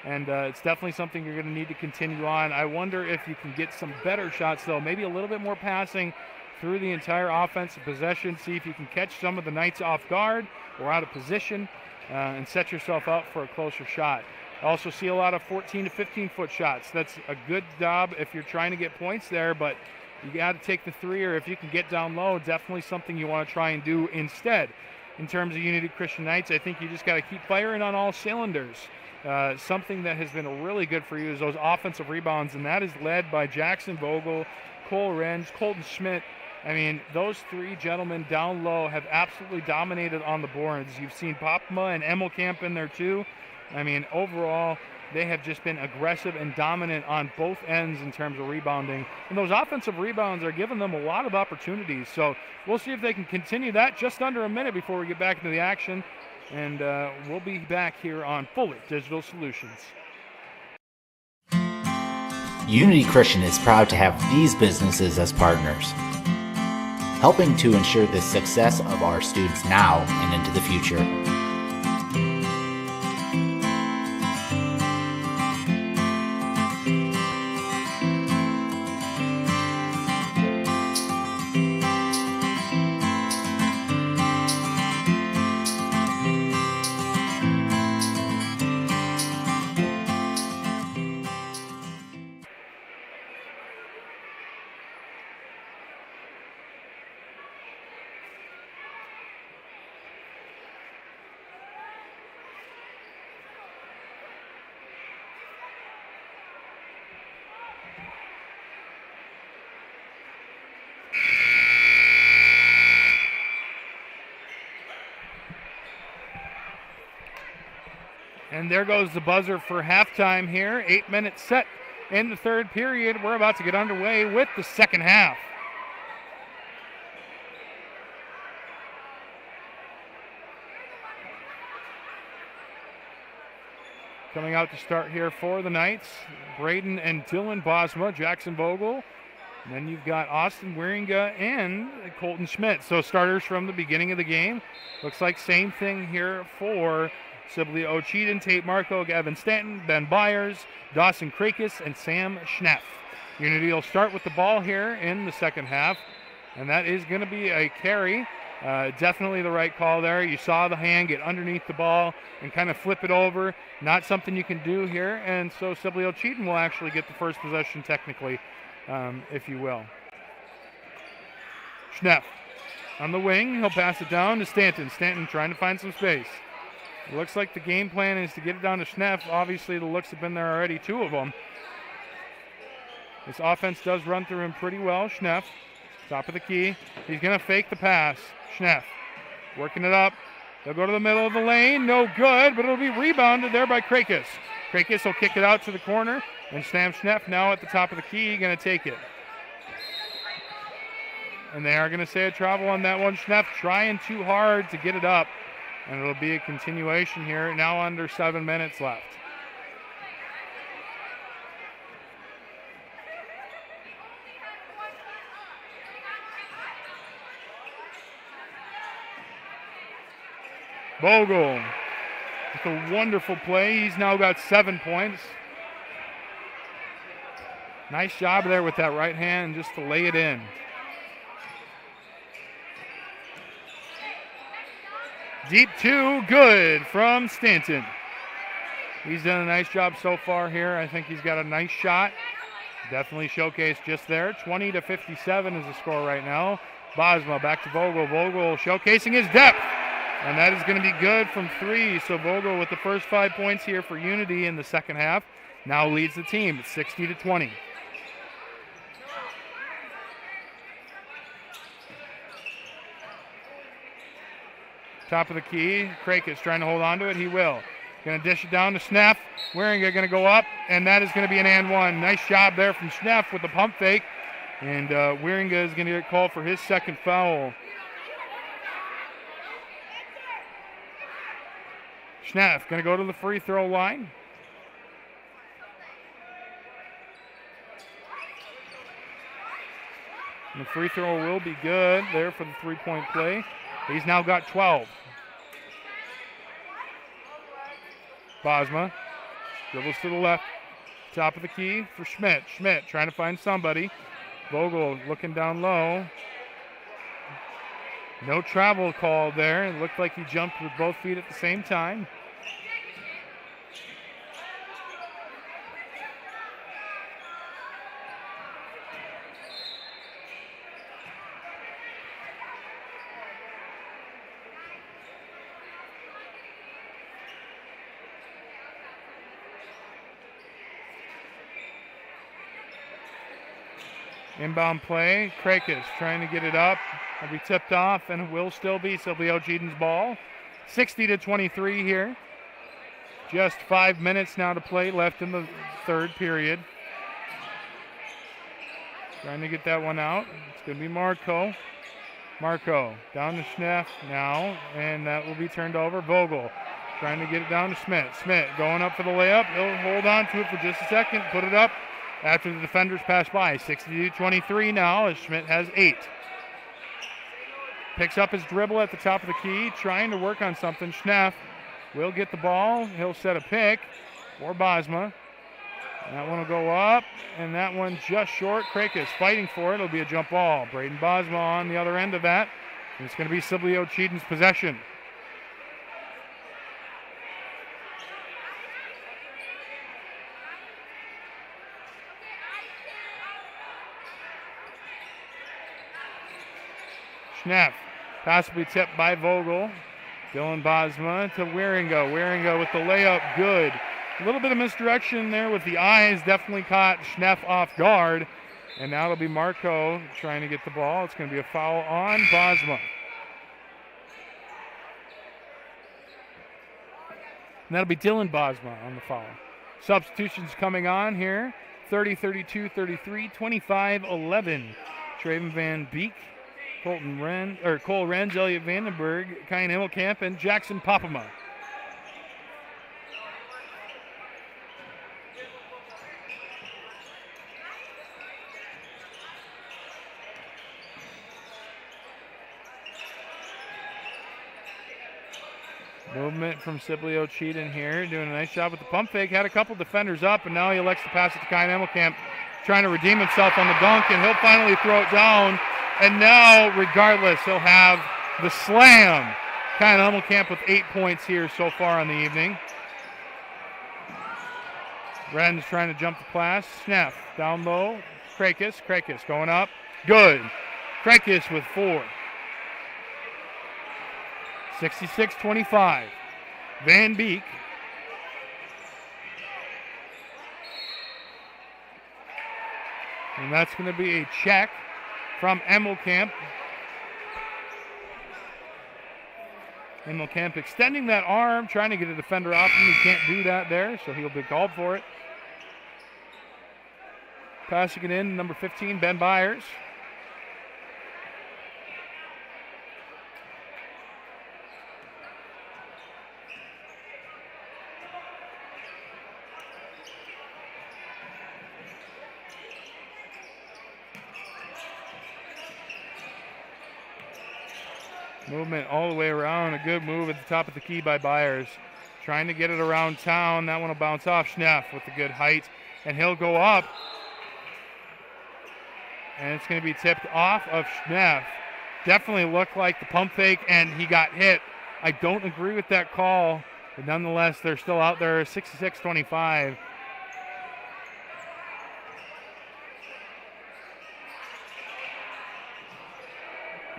and it's definitely something you're going to need to continue on. I wonder if you can get some better shots, though, maybe a little bit more passing through the entire offensive possession, see if you can catch some of the Knights off guard or out of position and set yourself up for a closer shot. I also see a lot of 14 to 15-foot shots. That's a good job if you're trying to get points there, but you got to take the 3, or if you can get down low, definitely something you want to try and do instead. In terms of Unity Christian Knights, I think you just got to keep firing on all cylinders. Something that has been really good for you is those offensive rebounds, and that is led by Jackson Vogel, Cole Renz, Colton Schmidt. I mean, those 3 gentlemen down low have absolutely dominated on the boards. You've seen Popma and Emmelkamp in there too. I mean, overall, they have just been aggressive and dominant on both ends in terms of rebounding. And those offensive rebounds are giving them a lot of opportunities. So we'll see if they can continue that. Just under a minute before we get back into the action. And we'll be back here on Fully Digital Solutions. Unity Christian is proud to have these businesses as partners, helping to ensure the success of our students now and into the future. And there goes the buzzer for halftime here. 8 minutes set in the third period. We're about to get underway with the second half. Coming out to start here for the Knights, Braden and Dylan Bosma, Jackson Vogel. And then you've got Austin Wieringa and Colton Schmidt. So starters from the beginning of the game. Looks like same thing here for Sibley-Ocheyedan, Tate Marco, Gavin Stanton, Ben Byers, Dawson Krakis, and Sam Schneff. Unity will start with the ball here in the second half, and that is going to be a carry. Definitely the right call there. You saw the hand get underneath the ball and kind of flip it over. Not something you can do here, and so Sibley-Ocheyedan will actually get the first possession technically, if you will. Schneff on the wing. He'll pass it down to Stanton. Stanton trying to find some space. It looks like the game plan is to get it down to Schneff. Obviously, the looks have been there already, two of them. This offense does run through him pretty well. Schneff, top of the key. He's going to fake the pass. Schneff working it up. They'll go to the middle of the lane. No good, but it'll be rebounded there by Krakis. Krakis will kick it out to the corner, and Sam Schneff now at the top of the key, going to take it. And they are going to say a travel on that one. Schneff trying too hard to get it up, and it'll be a continuation here. Now under 7 minutes left. Vogel with a wonderful play. He's now got 7 points. Nice job there with that right hand just to lay it in. Deep two, good from Stanton. He's done a nice job so far here. I think he's got a nice shot. Definitely showcased just there. 20-57 is the score right now. Bosma back to Vogel. Vogel showcasing his depth. And that is going to be good from three. So Vogel with the first 5 points here for Unity in the second half now leads the team at 60-20. Top of the key. Krakis trying to hold on to it. He will. Going to dish it down to Schneff. Wieringa going to go up, and that is going to be an and one. Nice job there from Schneff with the pump fake. And Wieringa is going to get called for his second foul. Schneff going to go to the free throw line. And the free throw will be good there for the three-point play. He's now got 12. Bosma dribbles to the left. Top of the key for Schmidt. Schmidt trying to find somebody. Vogel looking down low. No travel called there. It looked like he jumped with both feet at the same time. Inbound play. Krakis trying to get it up. It'll be tipped off, and it will still be Sibley-Ocheyedan's ball. 60-23 here. Just 5 minutes now to play left in the third period. Trying to get that one out. It's going to be Marco. Marco down to Schneff now, and that will be turned over. Vogel trying to get it down to Schmidt. Schmidt going up for the layup. He'll hold on to it for just a second, put it up after the defenders pass by. 60-23 now as Schmidt has 8. Picks up his dribble at the top of the key, trying to work on something. Schneff will get the ball. He'll set a pick for Bosma. That one will go up, and that one just short. Krakis fighting for it. It'll be a jump ball. Braden Bosma on the other end of that. And it's going to be Sibley-Ocheyedan's possession. Schneff, possibly tipped by Vogel. Dylan Bosma to Wieringa. Wieringa with the layup, good. A little bit of misdirection there with the eyes. Definitely caught Schneff off guard. And now it'll be Marco trying to get the ball. It's going to be a foul on Bosma. And that'll be Dylan Bosma on the foul. Substitutions coming on here. 30, 32, 33, 25, 11. Traven Van Beek, Cole Renz, Elliot Vandenberg, Kyan Himmelkamp, and Jackson Popema. Movement from Sibley-Ocheyedan here, doing a nice job with the pump fake. Had a couple defenders up, and now he elects to pass it to Kyan Himmelkamp, trying to redeem himself on the dunk, and he'll finally throw it down. And now, regardless, he'll have the slam. Kyan Himmelkamp with 8 points here so far on the evening. Ren's trying to jump the pass. Snap down low. Krakis going up. Good. Krakis with 4. 66-25. Van Beek. And that's going to be a check from Himmelkamp. Himmelkamp extending that arm, trying to get a defender off him. He can't do that there, so he'll be called for it. Passing it in, number 15, Ben Byers. Movement all the way around. A good move at the top of the key by Byers. Trying to get it around town. That one will bounce off. Schneff with the good height. And he'll go up. And it's going to be tipped off of Schneff. Definitely looked like the pump fake, and he got hit. I don't agree with that call. But nonetheless, they're still out there. 66-25.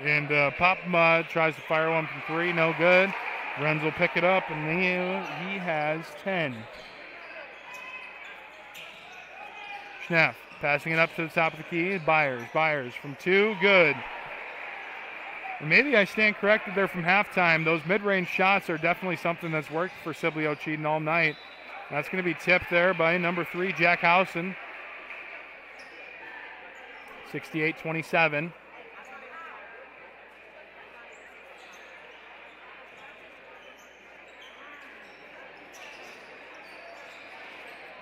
And Popma tries to fire one from 3, no good. Renz will pick it up, and he has 10. Schneff passing it up to the top of the key. Byers from 2, good. And maybe I stand corrected there from halftime. Those mid-range shots are definitely something that's worked for Sibley-Ocheyedan all night. That's going to be tipped there by number 3, Jack Housen. 68-27.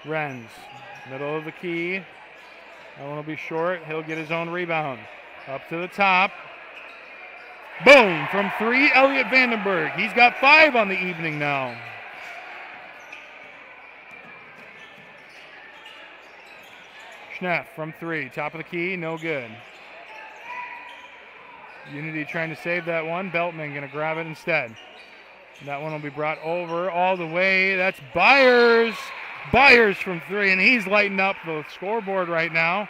Renz, middle of the key. That one will be short. He'll get his own rebound. Up to the top. Boom! From 3, Elliot Vandenberg. He's got 5 on the evening now. Schneff from 3. Top of the key, no good. Unity trying to save that one. Beltman going to grab it instead. That one will be brought over all the way. That's Byers. Byers from 3, and he's lighting up the scoreboard right now.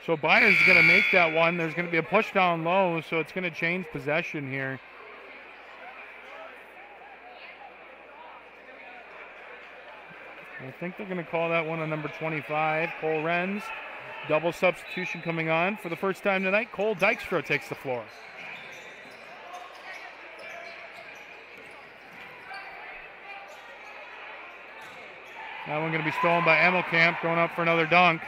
So Byers is going to make that one. There's going to be a push down low, so it's going to change possession here. I think they're going to call that one on number 25, Cole Renz. Double substitution coming on for the first time tonight. Cole Dykstra takes the floor. That one going to be stolen by Himmelkamp, going up for another dunk.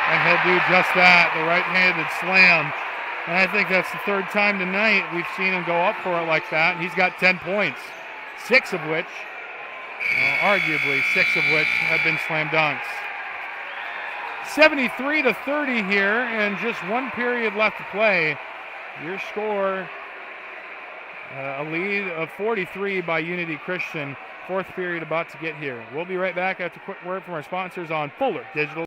And he'll do just that, the right-handed slam. And I think that's the 3rd time tonight we've seen him go up for it like that. And he's got 10 points, 6 of which, arguably 6 of which have been slam dunks. 73-30 here, and just 1 period left to play. Your score, a lead of 43 by Unity Christian. 4th period about to get here. We'll be right back after a quick word from our sponsors on Fuller Digital.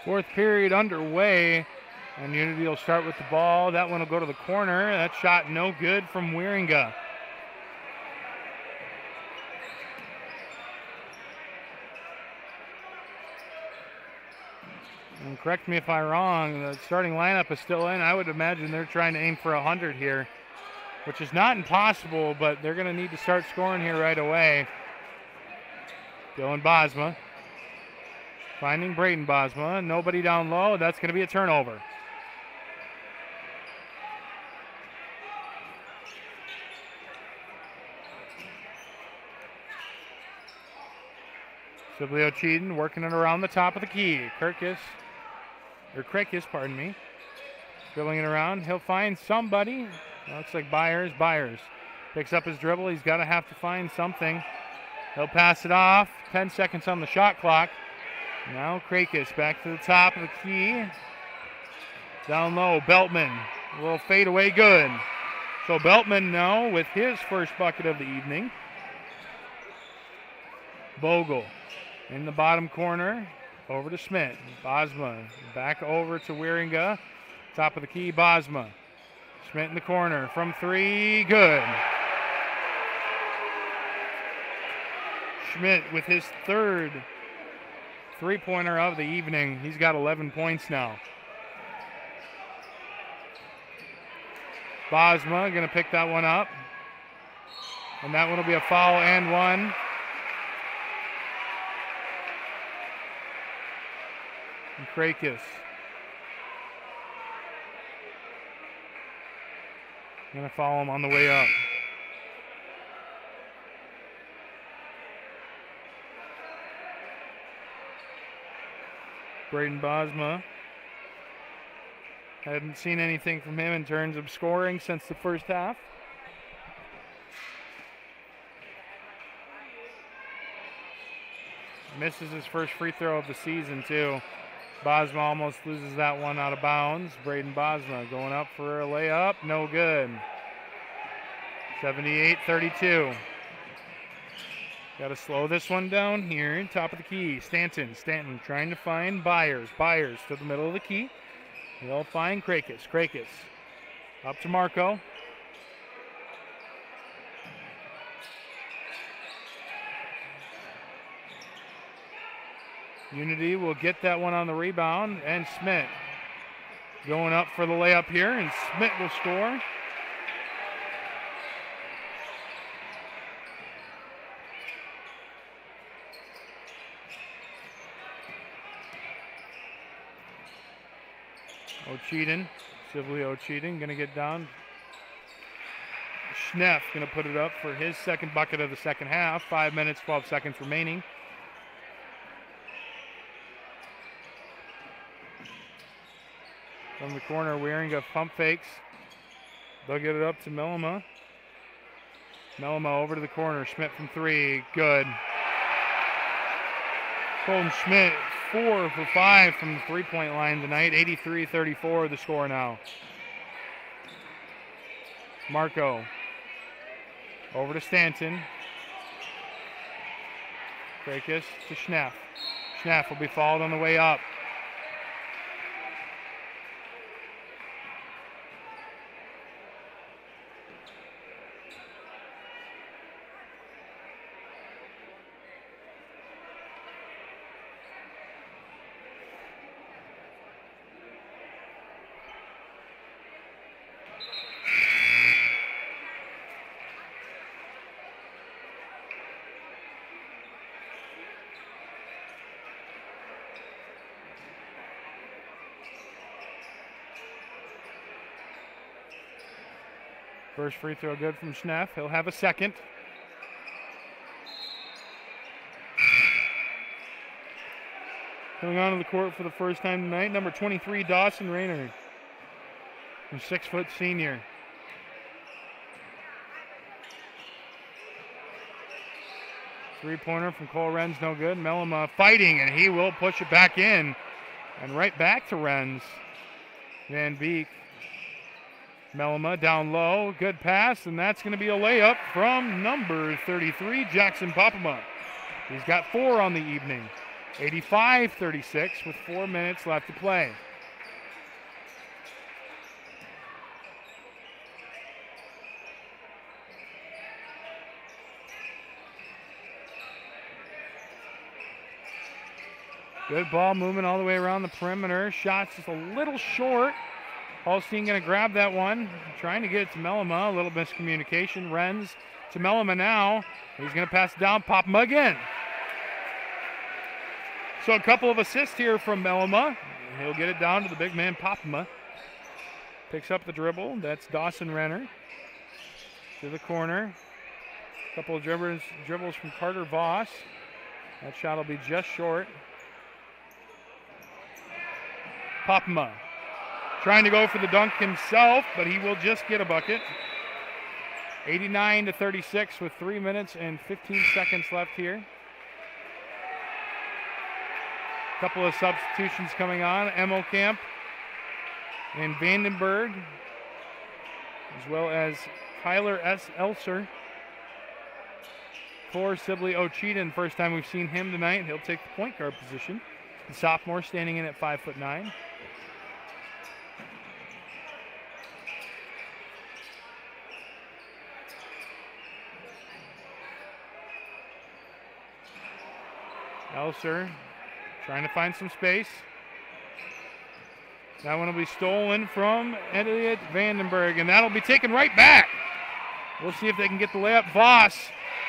Fourth period underway, and Unity will start with the ball. That one will go to the corner. That shot no good from Wieringa. And correct me if I'm wrong, the starting lineup is still in. I would imagine they're trying to aim for 100 here, which is not impossible, but they're going to need to start scoring here right away. Dylan Bosma finding Braden Bosma. Nobody down low. That's going to be a turnover. Sibley-Ocheyedan working it around the top of the key. Krakis, pardon me. Dribbling it around. He'll find somebody. Looks like Byers. Byers picks up his dribble. He's got to have to find something. He'll pass it off. 10 seconds on the shot clock. Now Krakis back to the top of the key. Down low, Beltman. A little fade away, good. So Beltman now with his first bucket of the evening. Bogle in the bottom corner. Over to Schmidt. Bosma back over to Wieringa. Top of the key, Bosma. Schmidt in the corner from three, good. Schmidt with his third three-pointer of the evening. He's got 11 points now. Bosma going to pick that one up. And that one will be a foul and one. And Krakis. Going to follow him on the way up. Braden Bosma. Hadn't seen anything from him in terms of scoring since the first half. Misses his first free throw of the season, too. Bosma almost loses that one out of bounds. Braden Bosma going up for a layup. No good. 78-32. Got to slow this one down here. Top of the key. Stanton trying to find Byers. Byers to the middle of the key. He'll find Krakis. Krakis up to Marco. Unity will get that one on the rebound. And Schmidt going up for the layup here. And Schmidt will score. Sibley-Ocheyedan going to get down. Schneff going to put it up for his second bucket of the second half. 5 minutes, 12 seconds remaining. From the corner, Wieringa pump fakes. They'll get it up to Mellema. Mellema over to the corner. Schmidt from three. Good. Colton Schmidt 4 for 5 from the three-point line tonight. 83-34 the score now. Marco over to Stanton. Krakis to Schneff. Schneff will be fouled on the way up. First free throw good from Schneff. He'll have a second. Coming onto the court for the first time tonight, number 23, Dawson Rayner. A 6-foot senior. Three-pointer from Cole Renz, no good. Mellema fighting, and he will push it back in. And right back to Renz. Van Beek. Mellema down low, good pass, and that's going to be a layup from number 33, Jackson Popema. He's got 4 on the evening. 85-36 with 4 minutes left to play. Good ball movement all the way around the perimeter. Shots just a little short. Holstein going to grab that one. Trying to get it to Mellema. A little miscommunication. Renz to Mellema now. He's going to pass it down. Popma again. So a couple of assists here from Mellema. He'll get it down to the big man, Popma. Picks up the dribble. That's Dawson Renner. To the corner. A couple of dribbles from Carter Voss. That shot will be just short. Popma trying to go for the dunk himself, but he will just get a bucket. 89-36 with 3 minutes and 15 seconds left here. Couple of substitutions coming on. Emmelkamp and Vandenberg, as well as Tyler S. Elser for Sibley-Ocheyedan. First time we've seen him tonight. He'll take the point guard position. The sophomore standing in at 5'9". Elser trying to find some space. That one will be stolen from Elliot Vandenberg, and that'll be taken right back. We'll see if they can get the layup. Voss,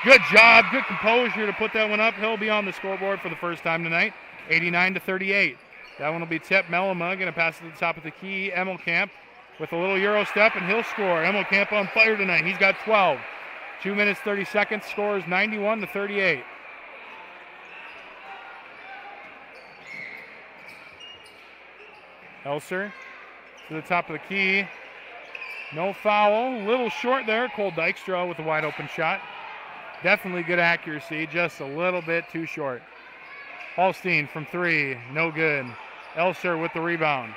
good job, good composure to put that one up. He'll be on the scoreboard for the first time tonight. 89-38. That one will be tipped. Mellema going to pass it to the top of the key. Emmelkamp with a little Euro step, and he'll score. Emmelkamp on fire tonight. He's got 12. 2 minutes, 30 seconds. Score is 91-38. Elser to the top of the key. No foul. A little short there. Cole Dykstra with a wide open shot. Definitely good accuracy. Just a little bit too short. Holstein from three. No good. Elser with the rebound.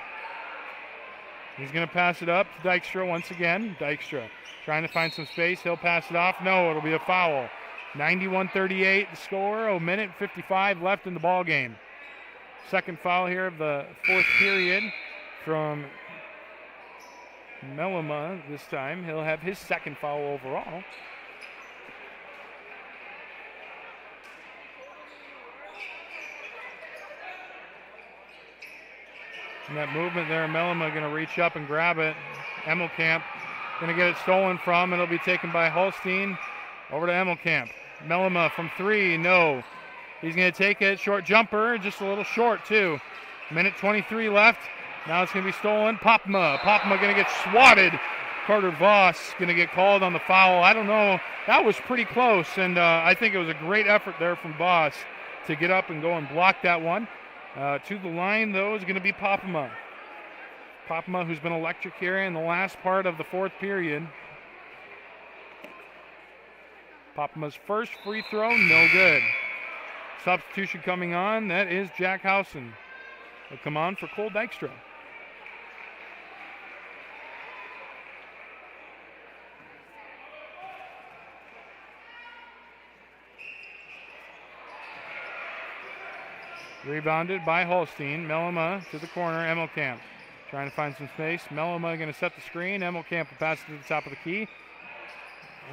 He's going to pass it up to Dykstra once again. Dykstra trying to find some space. He'll pass it off. No, it'll be a foul. 91-38 the score. A minute 55 left in the ball game. Second foul here of the fourth period from Mellema this time. He'll have his second foul overall. And that movement there, Mellema going to reach up and grab it. Emmelkamp going to get it stolen from, and it'll be taken by Holstein. Over to Emmelkamp. Mellema from three, no. He's going to take it, short jumper, just a little short too. Minute 23 left. Now it's going to be stolen. Popma going to get swatted. Carter Voss going to get called on the foul. I don't know. That was pretty close, and I think it was a great effort there from Voss to get up and go and block that one. To the line, though, is going to be Popma. Popma, who's been electric here in the last part of the fourth period. Popma's first free throw, no good. Substitution coming on, that is Jack Housen. He'll come on for Cole Dykstra. Rebounded by Holstein. Mellema to the corner. Emmelkamp trying to find some space. Mellema going to set the screen. Emmelkamp will pass it to the top of the key.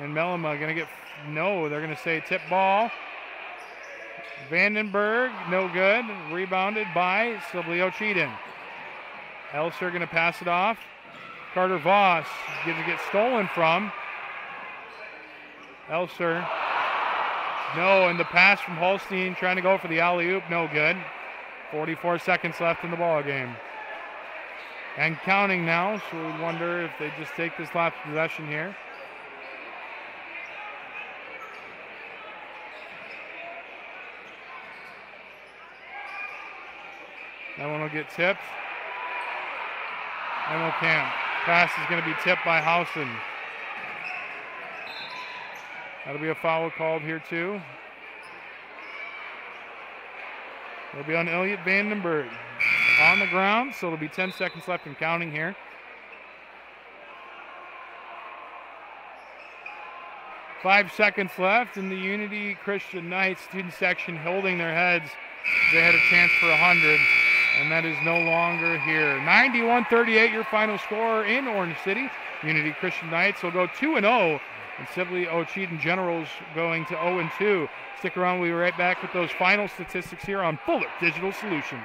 And Mellema going to get, no, they're going to say tip ball. Vandenberg, no good. Rebounded by Sibley-Ocheyedan. Elser going to pass it off. Carter Voss going to get stolen from. Elser. No, and the pass from Holstein trying to go for the alley-oop, no good. 44 seconds left in the ball game. And counting now, so we wonder if they just take this last possession here. That one will get tipped. Emmelkamp. Pass is going to be tipped by Housen. That'll be a foul called here too. It'll be on Elliot Vandenberg. On the ground, so it'll be 10 seconds left and counting here. .5 seconds left, and the Unity Christian Knights student section holding their heads They had a chance for 100, and that is no longer here. 91-38 your final score in Orange City. Unity Christian Knights will go 2-0, and Sibley-Ocheyedan Generals going to 0-2. Stick around, we'll be right back with those final statistics here on Fuller Digital Solutions.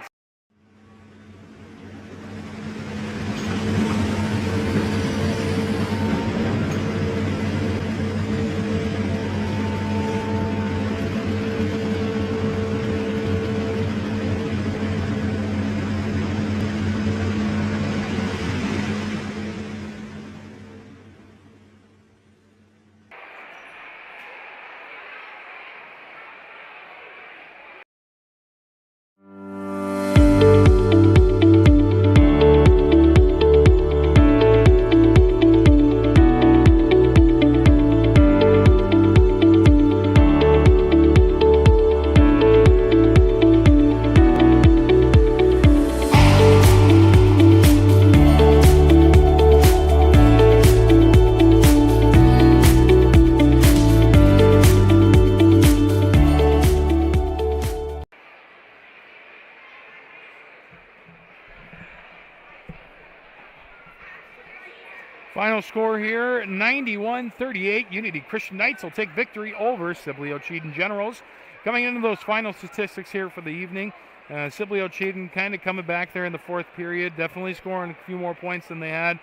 Final score here, 91-38. Unity Christian Knights will take victory over Sibley-Ocheyedan Generals. Coming into those final statistics here for the evening, Sibley-Ocheyedan kind of coming back there in the fourth period, definitely scoring a few more points than they had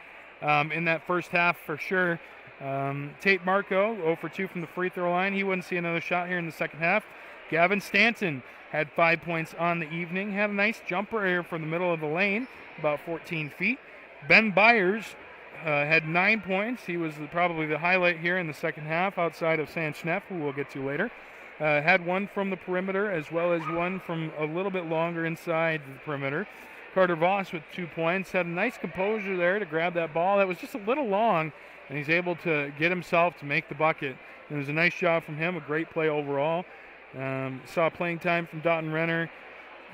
in that first half for sure. Tate Marco, 0 for 2 from the free throw line. He wouldn't see another shot here in the second half. Gavin Stanton had 5 points on the evening. Had a nice jumper here from the middle of the lane, about 14 feet. Ben Byers had 9 points. He was probably the highlight here in the second half outside of Sam Schneff, who we'll get to later. Had one from the perimeter as well as one from a little bit longer inside the perimeter. Carter Voss with 2 points. Had a nice composure there to grab that ball. That was just a little long, and he's able to get himself to make the bucket. It was a nice job from him, a great play overall. Saw playing time from Dawson Renner,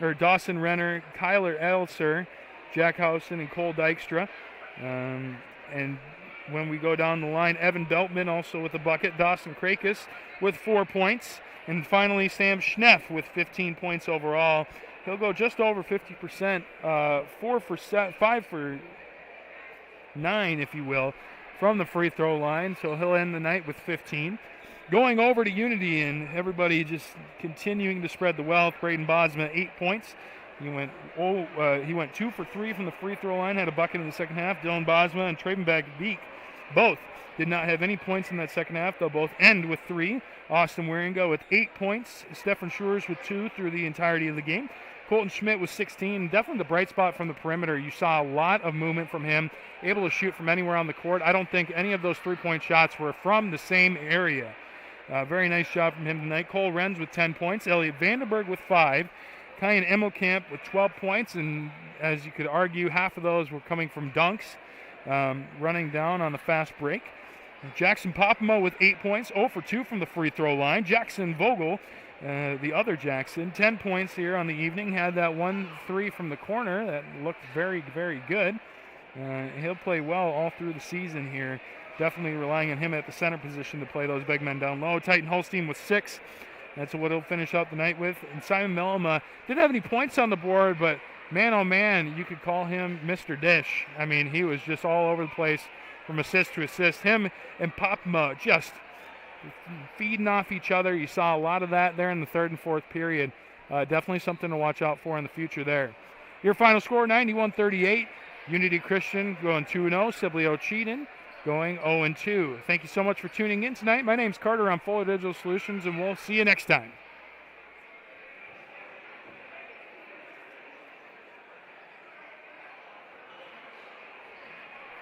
Kyler Elser, Jack Housen, and Cole Dykstra. And when we go down the line, Evan Beltman also with a bucket. Dawson Krakis with 4 points. And finally, Sam Schneff with 15 points overall. He'll go just over 50%, 5 for 9, if you will, from the free throw line. So he'll end the night with 15. Going over to Unity and everybody just continuing to spread the wealth. Braden Bosma, 8 points. He went 2 for 3 from the free throw line, had a bucket in the second half. Dylan Bosma and Travenbach Beek both did not have any points in that second half. They'll both end with 3. Austin Wieringa with 8 points. Stefan Schurz with 2 through the entirety of the game. Colton Schmidt with 16. Definitely the bright spot from the perimeter. You saw a lot of movement from him, able to shoot from anywhere on the court. I don't think any of those three-point shots were from the same area. Very nice job from him tonight. Cole Renz with 10 points. Elliot Vandenberg with 5. Kyan Emmelkamp with 12 points, and as you could argue, half of those were coming from dunks, running down on the fast break. Jackson Popamo with 8 points, 0 for 2 from the free throw line. Jackson Vogel, the other Jackson, 10 points here on the evening. Had that 1-3 from the corner that looked very, very good. He'll play well all through the season here. Definitely relying on him at the center position to play those big men down low. Titan Holstein with 6. That's what he'll finish out the night with. And Simon Mellema didn't have any points on the board, but man, oh man, you could call him Mr. Dish. I mean, he was just all over the place from assist to assist. Him and Popma just feeding off each other. You saw a lot of that there in the third and fourth period. Definitely something to watch out for in the future there. Your final score, 91-38. Unity Christian going 2-0. Sibley-Ocheyedan going 0-2. Thank you so much for tuning in tonight. My name's Carter on Fuller Digital Solutions, and we'll see you next time.